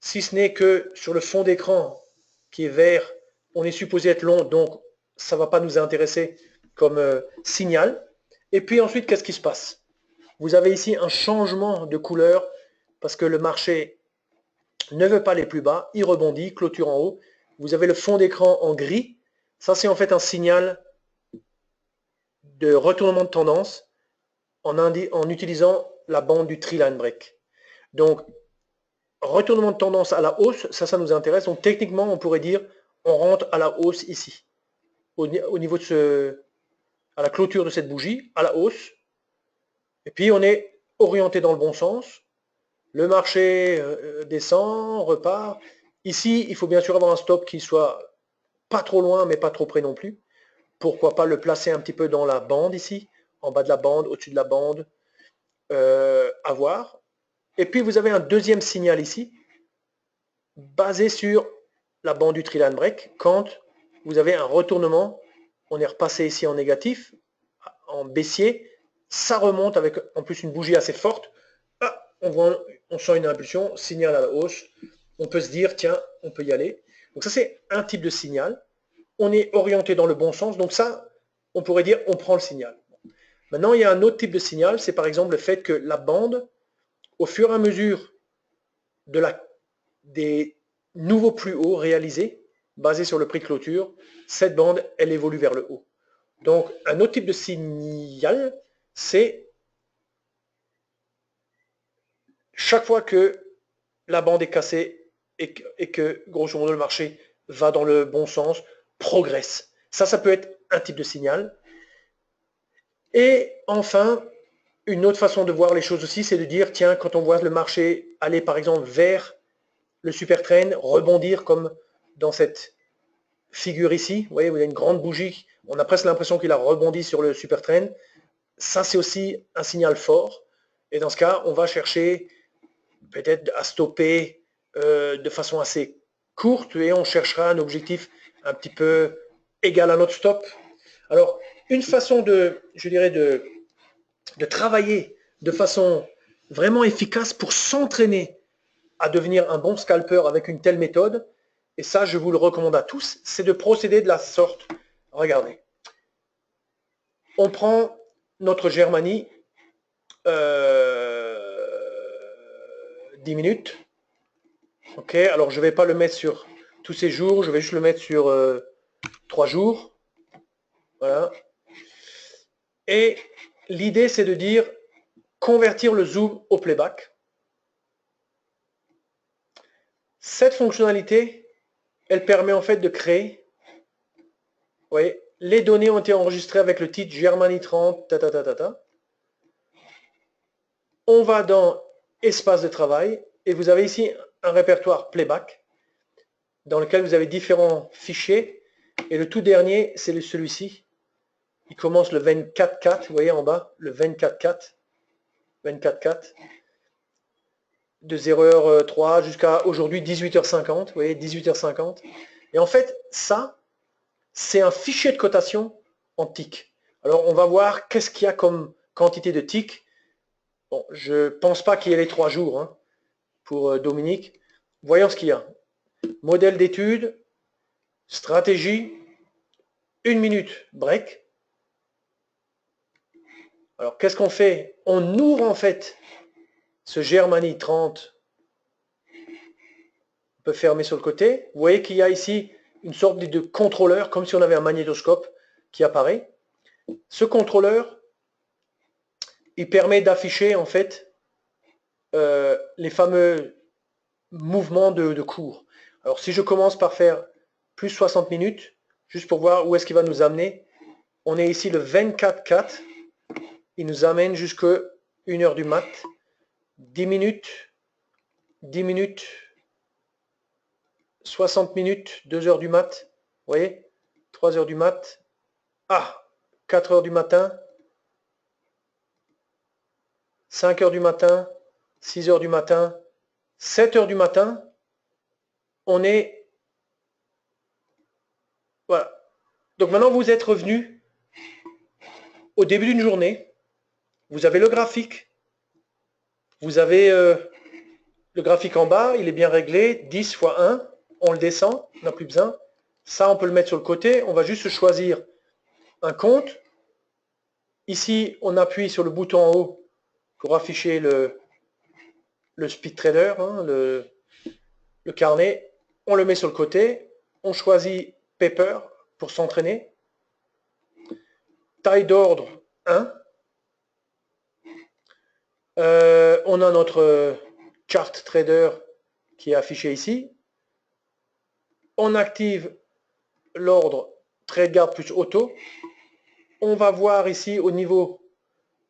si ce n'est que sur le fond d'écran qui est vert, on est supposé être long, donc ça ne va pas nous intéresser comme signal. Et puis ensuite, qu'est-ce qui se passe? Vous avez ici un changement de couleur parce que le marché ne veut pas aller plus bas, il rebondit, clôture en haut. Vous avez le fond d'écran en gris. Ça, c'est en fait un signal de retournement de tendance en utilisant la bande du tree line break. Donc, retournement de tendance à la hausse, ça nous intéresse. Donc, techniquement, on pourrait dire on rentre à la hausse ici, au niveau de à la clôture de cette bougie, à la hausse. Et puis, on est orienté dans le bon sens. Le marché descend, repart. Ici, il faut bien sûr avoir un stop qui soit pas trop loin, mais pas trop près non plus. Pourquoi pas le placer un petit peu dans la bande ici, en bas de la bande, au-dessus de la bande, à voir. Et puis vous avez un deuxième signal ici, basé sur la bande du tree line break, quand vous avez un retournement, on est repassé ici en négatif, en baissier, ça remonte avec en plus une bougie assez forte, ah, on sent une impulsion, signal à la hausse, on peut se dire, tiens, on peut y aller. Donc ça c'est un type de signal, on est orienté dans le bon sens, donc ça, on pourrait dire, on prend le signal. Maintenant, il y a un autre type de signal, c'est par exemple le fait que la bande, au fur et à mesure des nouveaux plus hauts réalisés, basés sur le prix de clôture, cette bande, elle évolue vers le haut. Donc, un autre type de signal, c'est chaque fois que la bande est cassée et que, grosso modo, le marché va dans le bon sens, progresse. Ça peut être un type de signal. Et enfin, une autre façon de voir les choses aussi, c'est de dire, tiens, quand on voit le marché aller par exemple vers le super trend, rebondir comme dans cette figure ici, vous voyez, vous avez une grande bougie, on a presque l'impression qu'il a rebondi sur le super trend, ça c'est aussi un signal fort, et dans ce cas, on va chercher peut-être à stopper de façon assez courte, et on cherchera un objectif un petit peu égal à notre stop. Alors, une façon je dirais, de travailler de façon vraiment efficace pour s'entraîner à devenir un bon scalper avec une telle méthode, et ça je vous le recommande à tous, c'est de procéder de la sorte. Regardez. On prend notre Germanie 10 minutes. Ok, alors je ne vais pas le mettre sur tous ces jours, je vais juste le mettre sur 3 jours. Voilà. Et l'idée c'est de dire convertir le zoom au playback. Cette fonctionnalité, elle permet en fait de créer, vous voyez, les données ont été enregistrées avec le titre Germany 30, On va dans espace de travail et vous avez ici un répertoire playback dans lequel vous avez différents fichiers et le tout dernier c'est celui-ci. Il commence le 24/4, vous voyez en bas, le 24/4, de 0h03 jusqu'à aujourd'hui 18h50, vous voyez, 18h50. Et en fait, ça, c'est un fichier de cotation en tick. Alors, on va voir qu'est-ce qu'il y a comme quantité de tick. Bon, je ne pense pas qu'il y ait les 3 jours hein, pour Dominique. Voyons ce qu'il y a. Modèle d'étude, stratégie, 1 minute, break. Alors, qu'est-ce qu'on fait? On ouvre en fait ce Germany 30. On peut fermer sur le côté. Vous voyez qu'il y a ici une sorte de contrôleur, comme si on avait un magnétoscope qui apparaît. Ce contrôleur, il permet d'afficher en fait les fameux mouvements de cours. Alors si je commence par faire plus 60 minutes, juste pour voir où est-ce qu'il va nous amener, on est ici le 24/4, il nous amène jusqu'à 1h du mat, 10 minutes, 10 minutes, 60 minutes, 2h du mat, vous voyez, 3h du mat, 4h du matin, 5h du matin, 6h du matin, 7h du matin, on est... Voilà. Donc maintenant, vous êtes revenu au début d'une journée. Vous avez le graphique. Vous avez le graphique en bas, il est bien réglé. 10 fois 1, on le descend, on n'a plus besoin. Ça, on peut le mettre sur le côté. On va juste choisir un compte. Ici, on appuie sur le bouton en haut pour afficher le speed trader, hein, le carnet. On le met sur le côté. On choisit paper pour s'entraîner. Taille d'ordre 1. On a notre chart trader qui est affiché ici. On active l'ordre trade guard plus auto. On va voir ici au niveau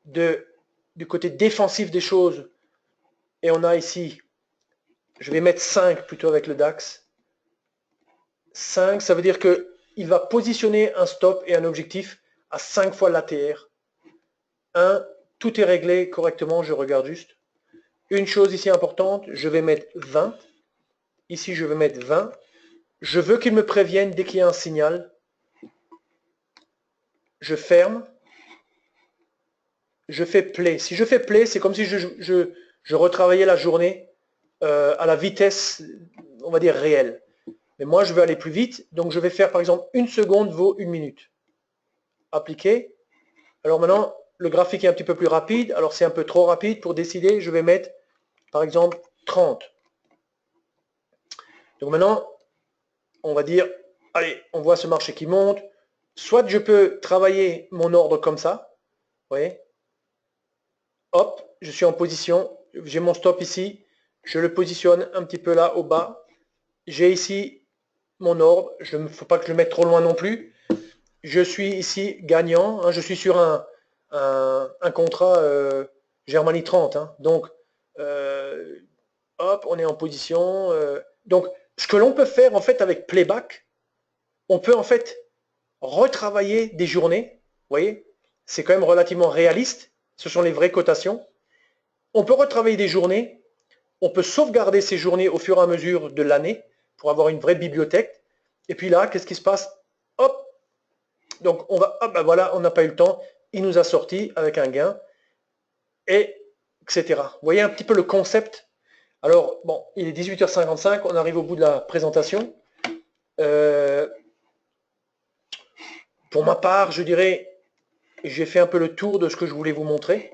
du côté défensif des choses. Et on a ici, je vais mettre 5 plutôt avec le DAX. 5, ça veut dire qu'il va positionner un stop et un objectif à 5 fois l'ATR. 1, tout est réglé correctement, je regarde juste. Une chose ici importante, je vais mettre 20. Ici, je vais mettre 20. Je veux qu'il me prévienne dès qu'il y a un signal. Je ferme. Je fais play. Si je fais play, c'est comme si je retravaillais la journée à la vitesse, on va dire, réelle. Mais moi, je veux aller plus vite. Donc, je vais faire, par exemple, 1 seconde vaut 1 minute. Appliquer. Alors maintenant, le graphique est un petit peu plus rapide. Alors, c'est un peu trop rapide. Pour décider, je vais mettre, par exemple, 30. Donc maintenant, on va dire, allez, on voit ce marché qui monte. Soit je peux travailler mon ordre comme ça. Vous voyez? Hop, je suis en position. J'ai mon stop ici. Je le positionne un petit peu là au bas. J'ai ici mon ordre. Il ne faut pas que je le mette trop loin non plus. Je suis ici gagnant. Hein, je suis sur un contrat Germany 30. Hein, donc, hop, on est en position. Donc, ce que l'on peut faire en fait avec Playback, on peut en fait retravailler des journées. Vous voyez, c'est quand même relativement réaliste. Ce sont les vraies cotations. On peut retravailler des journées. On peut sauvegarder ces journées au fur et à mesure de l'année pour avoir une vraie bibliothèque. Et puis là, qu'est-ce qui se passe? Hop. Donc, on va, hop, ben voilà, on n'a pas eu le temps. Il nous a sorti avec un gain. Et etc. Vous voyez un petit peu le concept. Alors, bon, il est 18h55. On arrive au bout de la présentation. Euh, pour ma part, je dirais, j'ai fait un peu le tour de ce que je voulais vous montrer.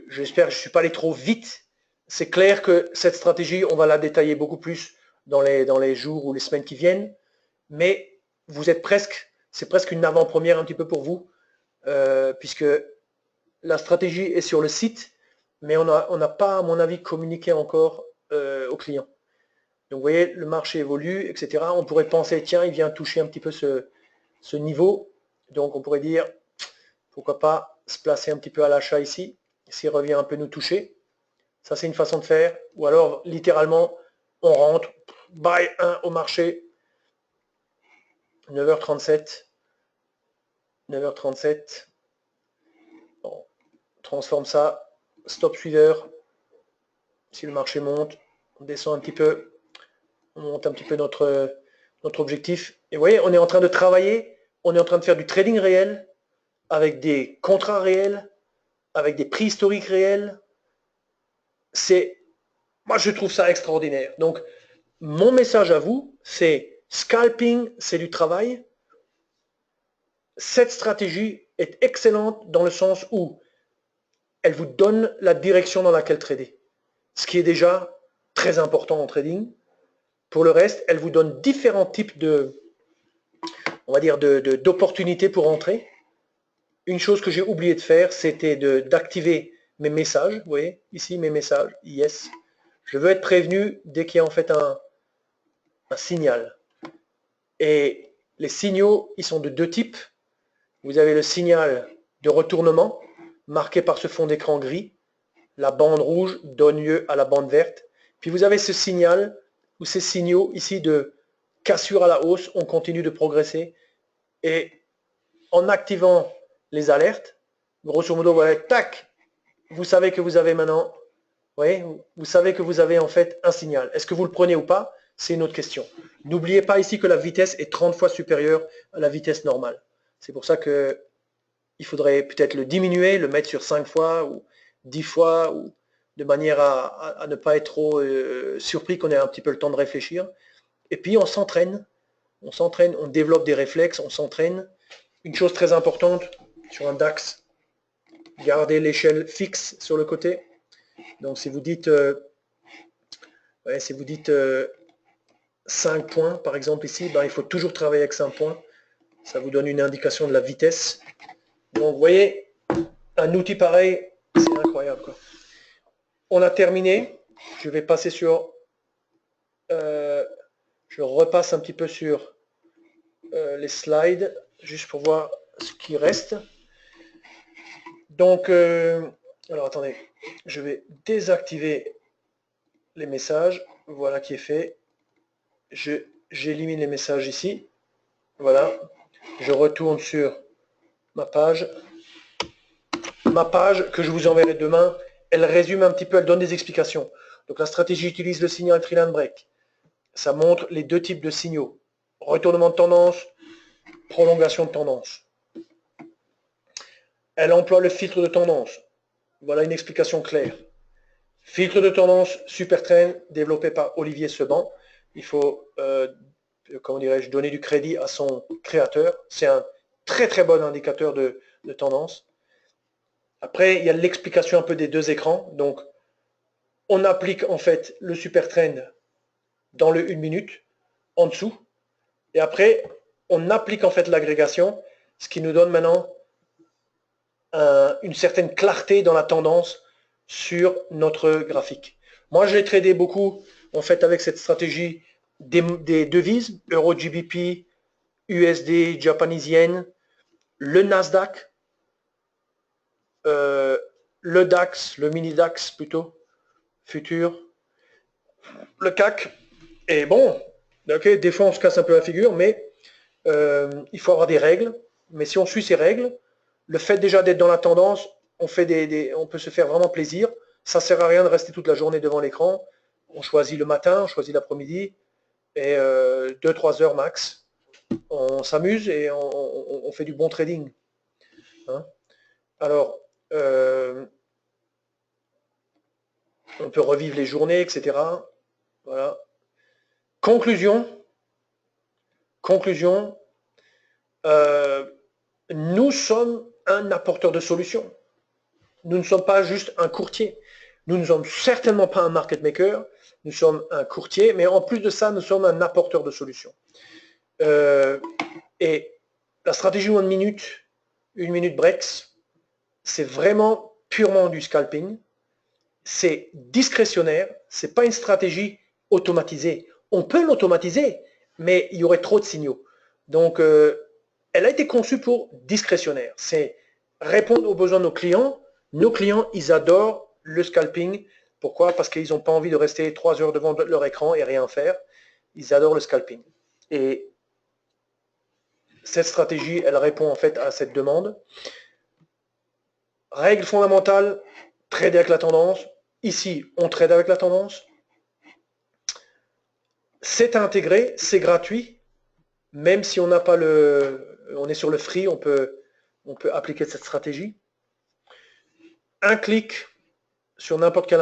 J'espère que je ne suis pas allé trop vite. C'est clair que cette stratégie, on va la détailler beaucoup plus dans les jours ou les semaines qui viennent. Mais vous êtes presque, c'est presque une avant-première un petit peu pour vous, puisque la stratégie est sur le site, mais on n'a pas, à mon avis, communiqué encore aux clients. Donc vous voyez, le marché évolue, etc. On pourrait penser, tiens, il vient toucher un petit peu ce niveau. Donc on pourrait dire, pourquoi pas se placer un petit peu à l'achat ici, s'il revient un peu nous toucher. Ça, c'est une façon de faire. Ou alors, littéralement, on rentre, buy 1 au marché, 9h37. 9h37. On transforme ça, stop suiveur. Si le marché monte, on descend un petit peu, on monte un petit peu notre objectif. Et vous voyez, on est en train de travailler, on est en train de faire du trading réel, avec des contrats réels, avec des prix historiques réels. Moi je trouve ça extraordinaire. Donc, mon message à vous, c'est scalping, c'est du travail. Cette stratégie est excellente dans le sens où elle vous donne la direction dans laquelle trader. Ce qui est déjà très important en trading. Pour le reste, elle vous donne différents types on va dire, d'opportunités pour entrer. Une chose que j'ai oublié de faire, c'était d'activer mes messages. Vous voyez, ici, mes messages. Yes. Je veux être prévenu dès qu'il y a en fait un signal. Et les signaux, ils sont de deux types. Vous avez le signal de retournement, marqué par ce fond d'écran gris. La bande rouge donne lieu à la bande verte. Puis vous avez ce signal, ou ces signaux ici de cassure à la hausse, on continue de progresser. Et en activant les alertes, grosso modo, voilà, tac, vous savez que vous avez maintenant, vous savez que vous avez en fait un signal. Est-ce que vous le prenez ou pas? C'est une autre question. N'oubliez pas ici que la vitesse est 30 fois supérieure à la vitesse normale. C'est pour ça que il faudrait peut-être le diminuer, le mettre sur 5 fois ou 10 fois, ou de manière à ne pas être trop surpris, qu'on ait un petit peu le temps de réfléchir. Et puis on s'entraîne, on développe des réflexes, on s'entraîne. Une chose très importante sur un DAX, gardez l'échelle fixe sur le côté. Donc si vous dites, 5 points par exemple ici, ben, il faut toujours travailler avec 5 points. Ça vous donne une indication de la vitesse. Donc vous voyez, un outil pareil, c'est incroyable, quoi. On a terminé. Je vais passer sur... je repasse un petit peu sur les slides, juste pour voir ce qui reste. Donc, alors attendez, je vais désactiver les messages. Voilà qui est fait. J'élimine les messages ici. Voilà. Je retourne sur ma page. Ma page que je vous enverrai demain, elle résume un petit peu, elle donne des explications. Donc la stratégie utilise le signal Trailing Break. Ça montre les deux types de signaux. Retournement de tendance, prolongation de tendance. Elle emploie le filtre de tendance. Voilà une explication claire. Filtre de tendance Super Trend développé par Olivier Seban. Il faut, comment dirais-je, donner du crédit à son créateur. C'est un très très bon indicateur de tendance. Après, il y a l'explication un peu des deux écrans. Donc, on applique en fait le Super Trend dans le 1 minute, en dessous. Et après, on applique en fait l'agrégation, ce qui nous donne maintenant une certaine clarté dans la tendance sur notre graphique. Moi, j'ai tradé beaucoup en fait avec cette stratégie des devises, Euro GBP, USD, Japanese Yen, le Nasdaq, le DAX, le mini DAX plutôt, futur, le CAC. Et bon, ok, des fois on se casse un peu la figure, mais il faut avoir des règles. Mais si on suit ces règles, le fait déjà d'être dans la tendance, on peut se faire vraiment plaisir. Ça ne sert à rien de rester toute la journée devant l'écran. On choisit le matin, on choisit l'après-midi, et 2-3 heures max. On s'amuse et on fait du bon trading. Hein. Alors, on peut revivre les journées, etc. Voilà. Conclusion, nous sommes un apporteur de solutions. Nous ne sommes pas juste un courtier. Nous ne sommes certainement pas un market maker. Nous sommes un courtier, mais en plus de ça, nous sommes un apporteur de solutions. Et la stratégie One minute breaks, c'est vraiment purement du scalping. C'est discrétionnaire. C'est pas une stratégie automatisée. On peut l'automatiser, mais il y aurait trop de signaux. Donc, elle a été conçue pour discrétionnaire. C'est répondre aux besoins de nos clients. Nos clients, ils adorent le scalping. Pourquoi? Parce qu'ils n'ont pas envie de rester 3 heures devant leur écran et rien faire. Ils adorent le scalping. Et cette stratégie, elle répond en fait à cette demande. Règle fondamentale, trader avec la tendance. Ici, on trade avec la tendance. C'est intégré, c'est gratuit. Même si on n'a pas on est sur le free, on peut appliquer cette stratégie. Un clic sur n'importe quel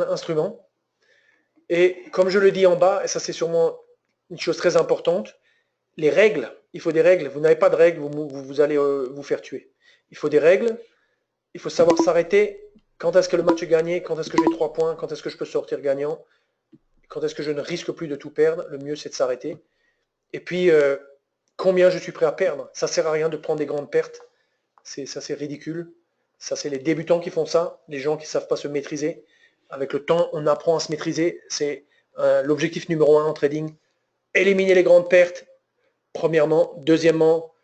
instrument. Et comme je le dis en bas, et ça c'est sûrement une chose très importante, les règles, il faut des règles. Vous n'avez pas de règles, vous allez vous faire tuer. Il faut des règles, il faut savoir s'arrêter. Quand est-ce que le match est gagné? Quand est-ce que j'ai 3 points? Quand est-ce que je peux sortir gagnant? Quand est-ce que je ne risque plus de tout perdre? Le mieux c'est de s'arrêter. Et puis, combien je suis prêt à perdre? Ça ne sert à rien de prendre des grandes pertes. Ça c'est ridicule. Ça c'est les débutants qui font ça, les gens qui ne savent pas se maîtriser. Avec le temps, on apprend à se maîtriser. C'est l'objectif numéro 1 en trading. Éliminer les grandes pertes, premièrement. Deuxièmement,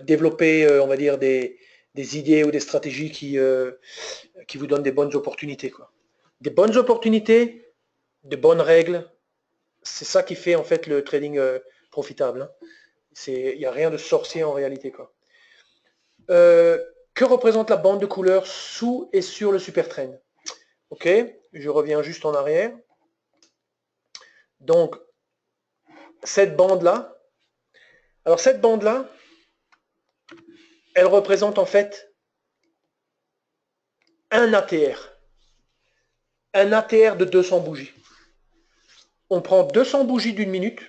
développer, on va dire, des idées ou des stratégies qui vous donnent des bonnes opportunités, quoi. Des bonnes opportunités, de bonnes règles, c'est ça qui fait en fait le trading profitable. Hein. Il n'y a rien de sorcier en réalité, quoi. Que représente la bande de couleurs sous et sur le super trend? Ok, je reviens juste en arrière. Donc, cette bande-là, alors cette bande-là, elle représente en fait un ATR. Un ATR de 200 bougies. On prend 200 bougies d'une minute.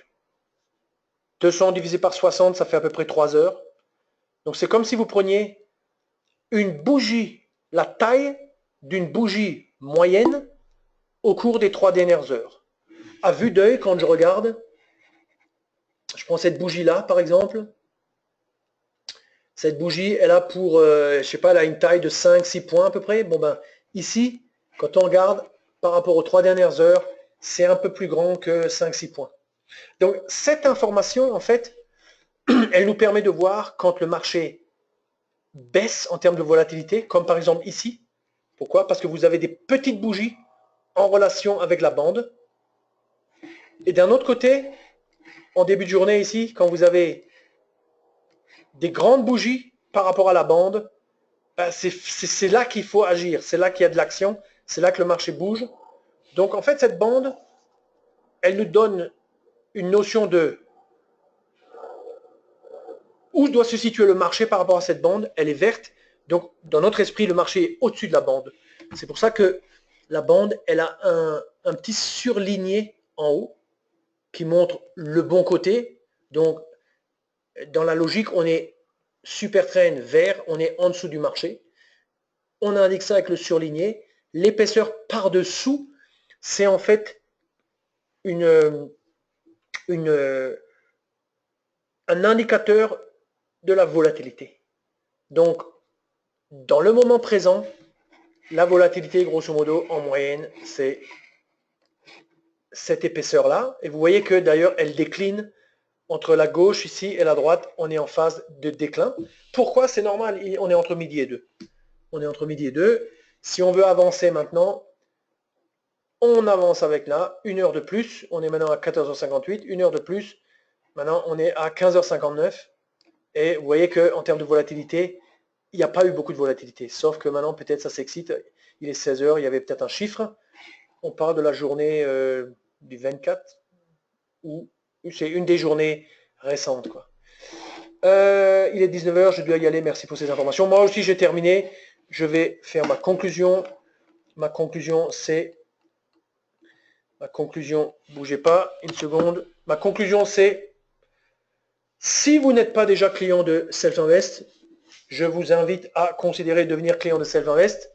200 divisé par 60, ça fait à peu près 3 heures. Donc c'est comme si vous preniez une bougie, la taille d'une bougie moyenne au cours des 3 dernières heures. À vue d'œil, quand je regarde, je prends cette bougie-là, par exemple. Cette bougie, elle a pour, je sais pas, elle a une taille de 5-6 points à peu près. Bon ben, ici, quand on regarde par rapport aux 3 dernières heures, c'est un peu plus grand que 5-6 points. Donc cette information, en fait, elle nous permet de voir quand le marché baisse en termes de volatilité, comme par exemple ici. Pourquoi? Parce que vous avez des petites bougies en relation avec la bande. Et d'un autre côté, en début de journée ici, quand vous avez des grandes bougies par rapport à la bande, ben c'est là qu'il faut agir, c'est là qu'il y a de l'action, c'est là que le marché bouge. Donc en fait, cette bande, elle nous donne une notion de où doit se situer le marché par rapport à cette bande. Elle est verte, donc dans notre esprit, le marché est au-dessus de la bande. C'est pour ça que la bande, elle a un petit surligné en haut qui montre le bon côté. Donc, dans la logique, on est super trend vert, on est en dessous du marché. On indique ça avec le surligné. L'épaisseur par-dessous, c'est en fait un indicateur de la volatilité. Donc, dans le moment présent, la volatilité, grosso modo, en moyenne, c'est cette épaisseur-là. Et vous voyez que d'ailleurs, elle décline entre la gauche ici et la droite. On est en phase de déclin. Pourquoi? C'est normal, on est entre midi et 2. On est entre midi et 2. Si on veut avancer maintenant, on avance avec là, 1 heure de plus. On est maintenant à 14h58, 1 heure de plus. Maintenant, on est à 15h59. Et vous voyez qu'en termes de volatilité, il n'y a pas eu beaucoup de volatilité. Sauf que maintenant, peut-être ça s'excite. Il est 16h, il y avait peut-être un chiffre. On parle de la journée du 24, ou c'est une des journées récentes, quoi. Il est 19h, je dois y aller, merci pour ces informations. Moi aussi, j'ai terminé. Je vais faire ma conclusion. Ma conclusion, c'est Ma conclusion, bougez pas, une seconde. Ma conclusion, c'est, si vous n'êtes pas déjà client de Self-Invest, je vous invite à considérer devenir client de Self-Invest.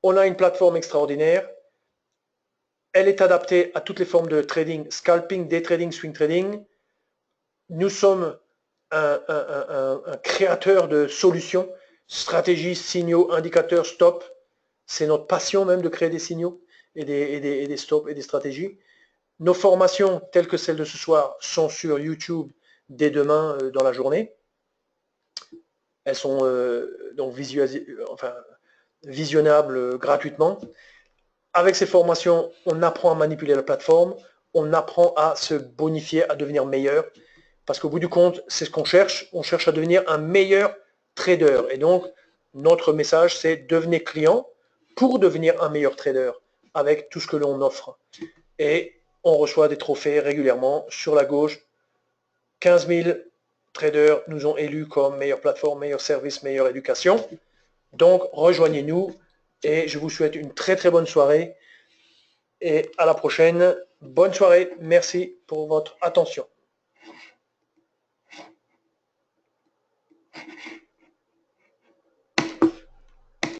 On a une plateforme extraordinaire. Elle est adaptée à toutes les formes de trading, scalping, day trading, swing trading. Nous sommes un créateur de solutions, stratégies, signaux, indicateurs, stop. C'est notre passion même de créer des signaux et des stops et des stratégies. Nos formations, telles que celles de ce soir, sont sur YouTube dès demain dans la journée. Elles sont donc visionnables gratuitement. Avec ces formations, on apprend à manipuler la plateforme, on apprend à se bonifier, à devenir meilleur. Parce qu'au bout du compte, c'est ce qu'on cherche. On cherche à devenir un meilleur trader. Et donc, notre message, c'est devenez client pour devenir un meilleur trader avec tout ce que l'on offre. Et on reçoit des trophées régulièrement. Sur la gauche, 15 000 traders nous ont élus comme meilleure plateforme, meilleur service, meilleure éducation. Donc, rejoignez-nous et je vous souhaite une très très bonne soirée et à la prochaine. Bonne soirée. Merci pour votre attention.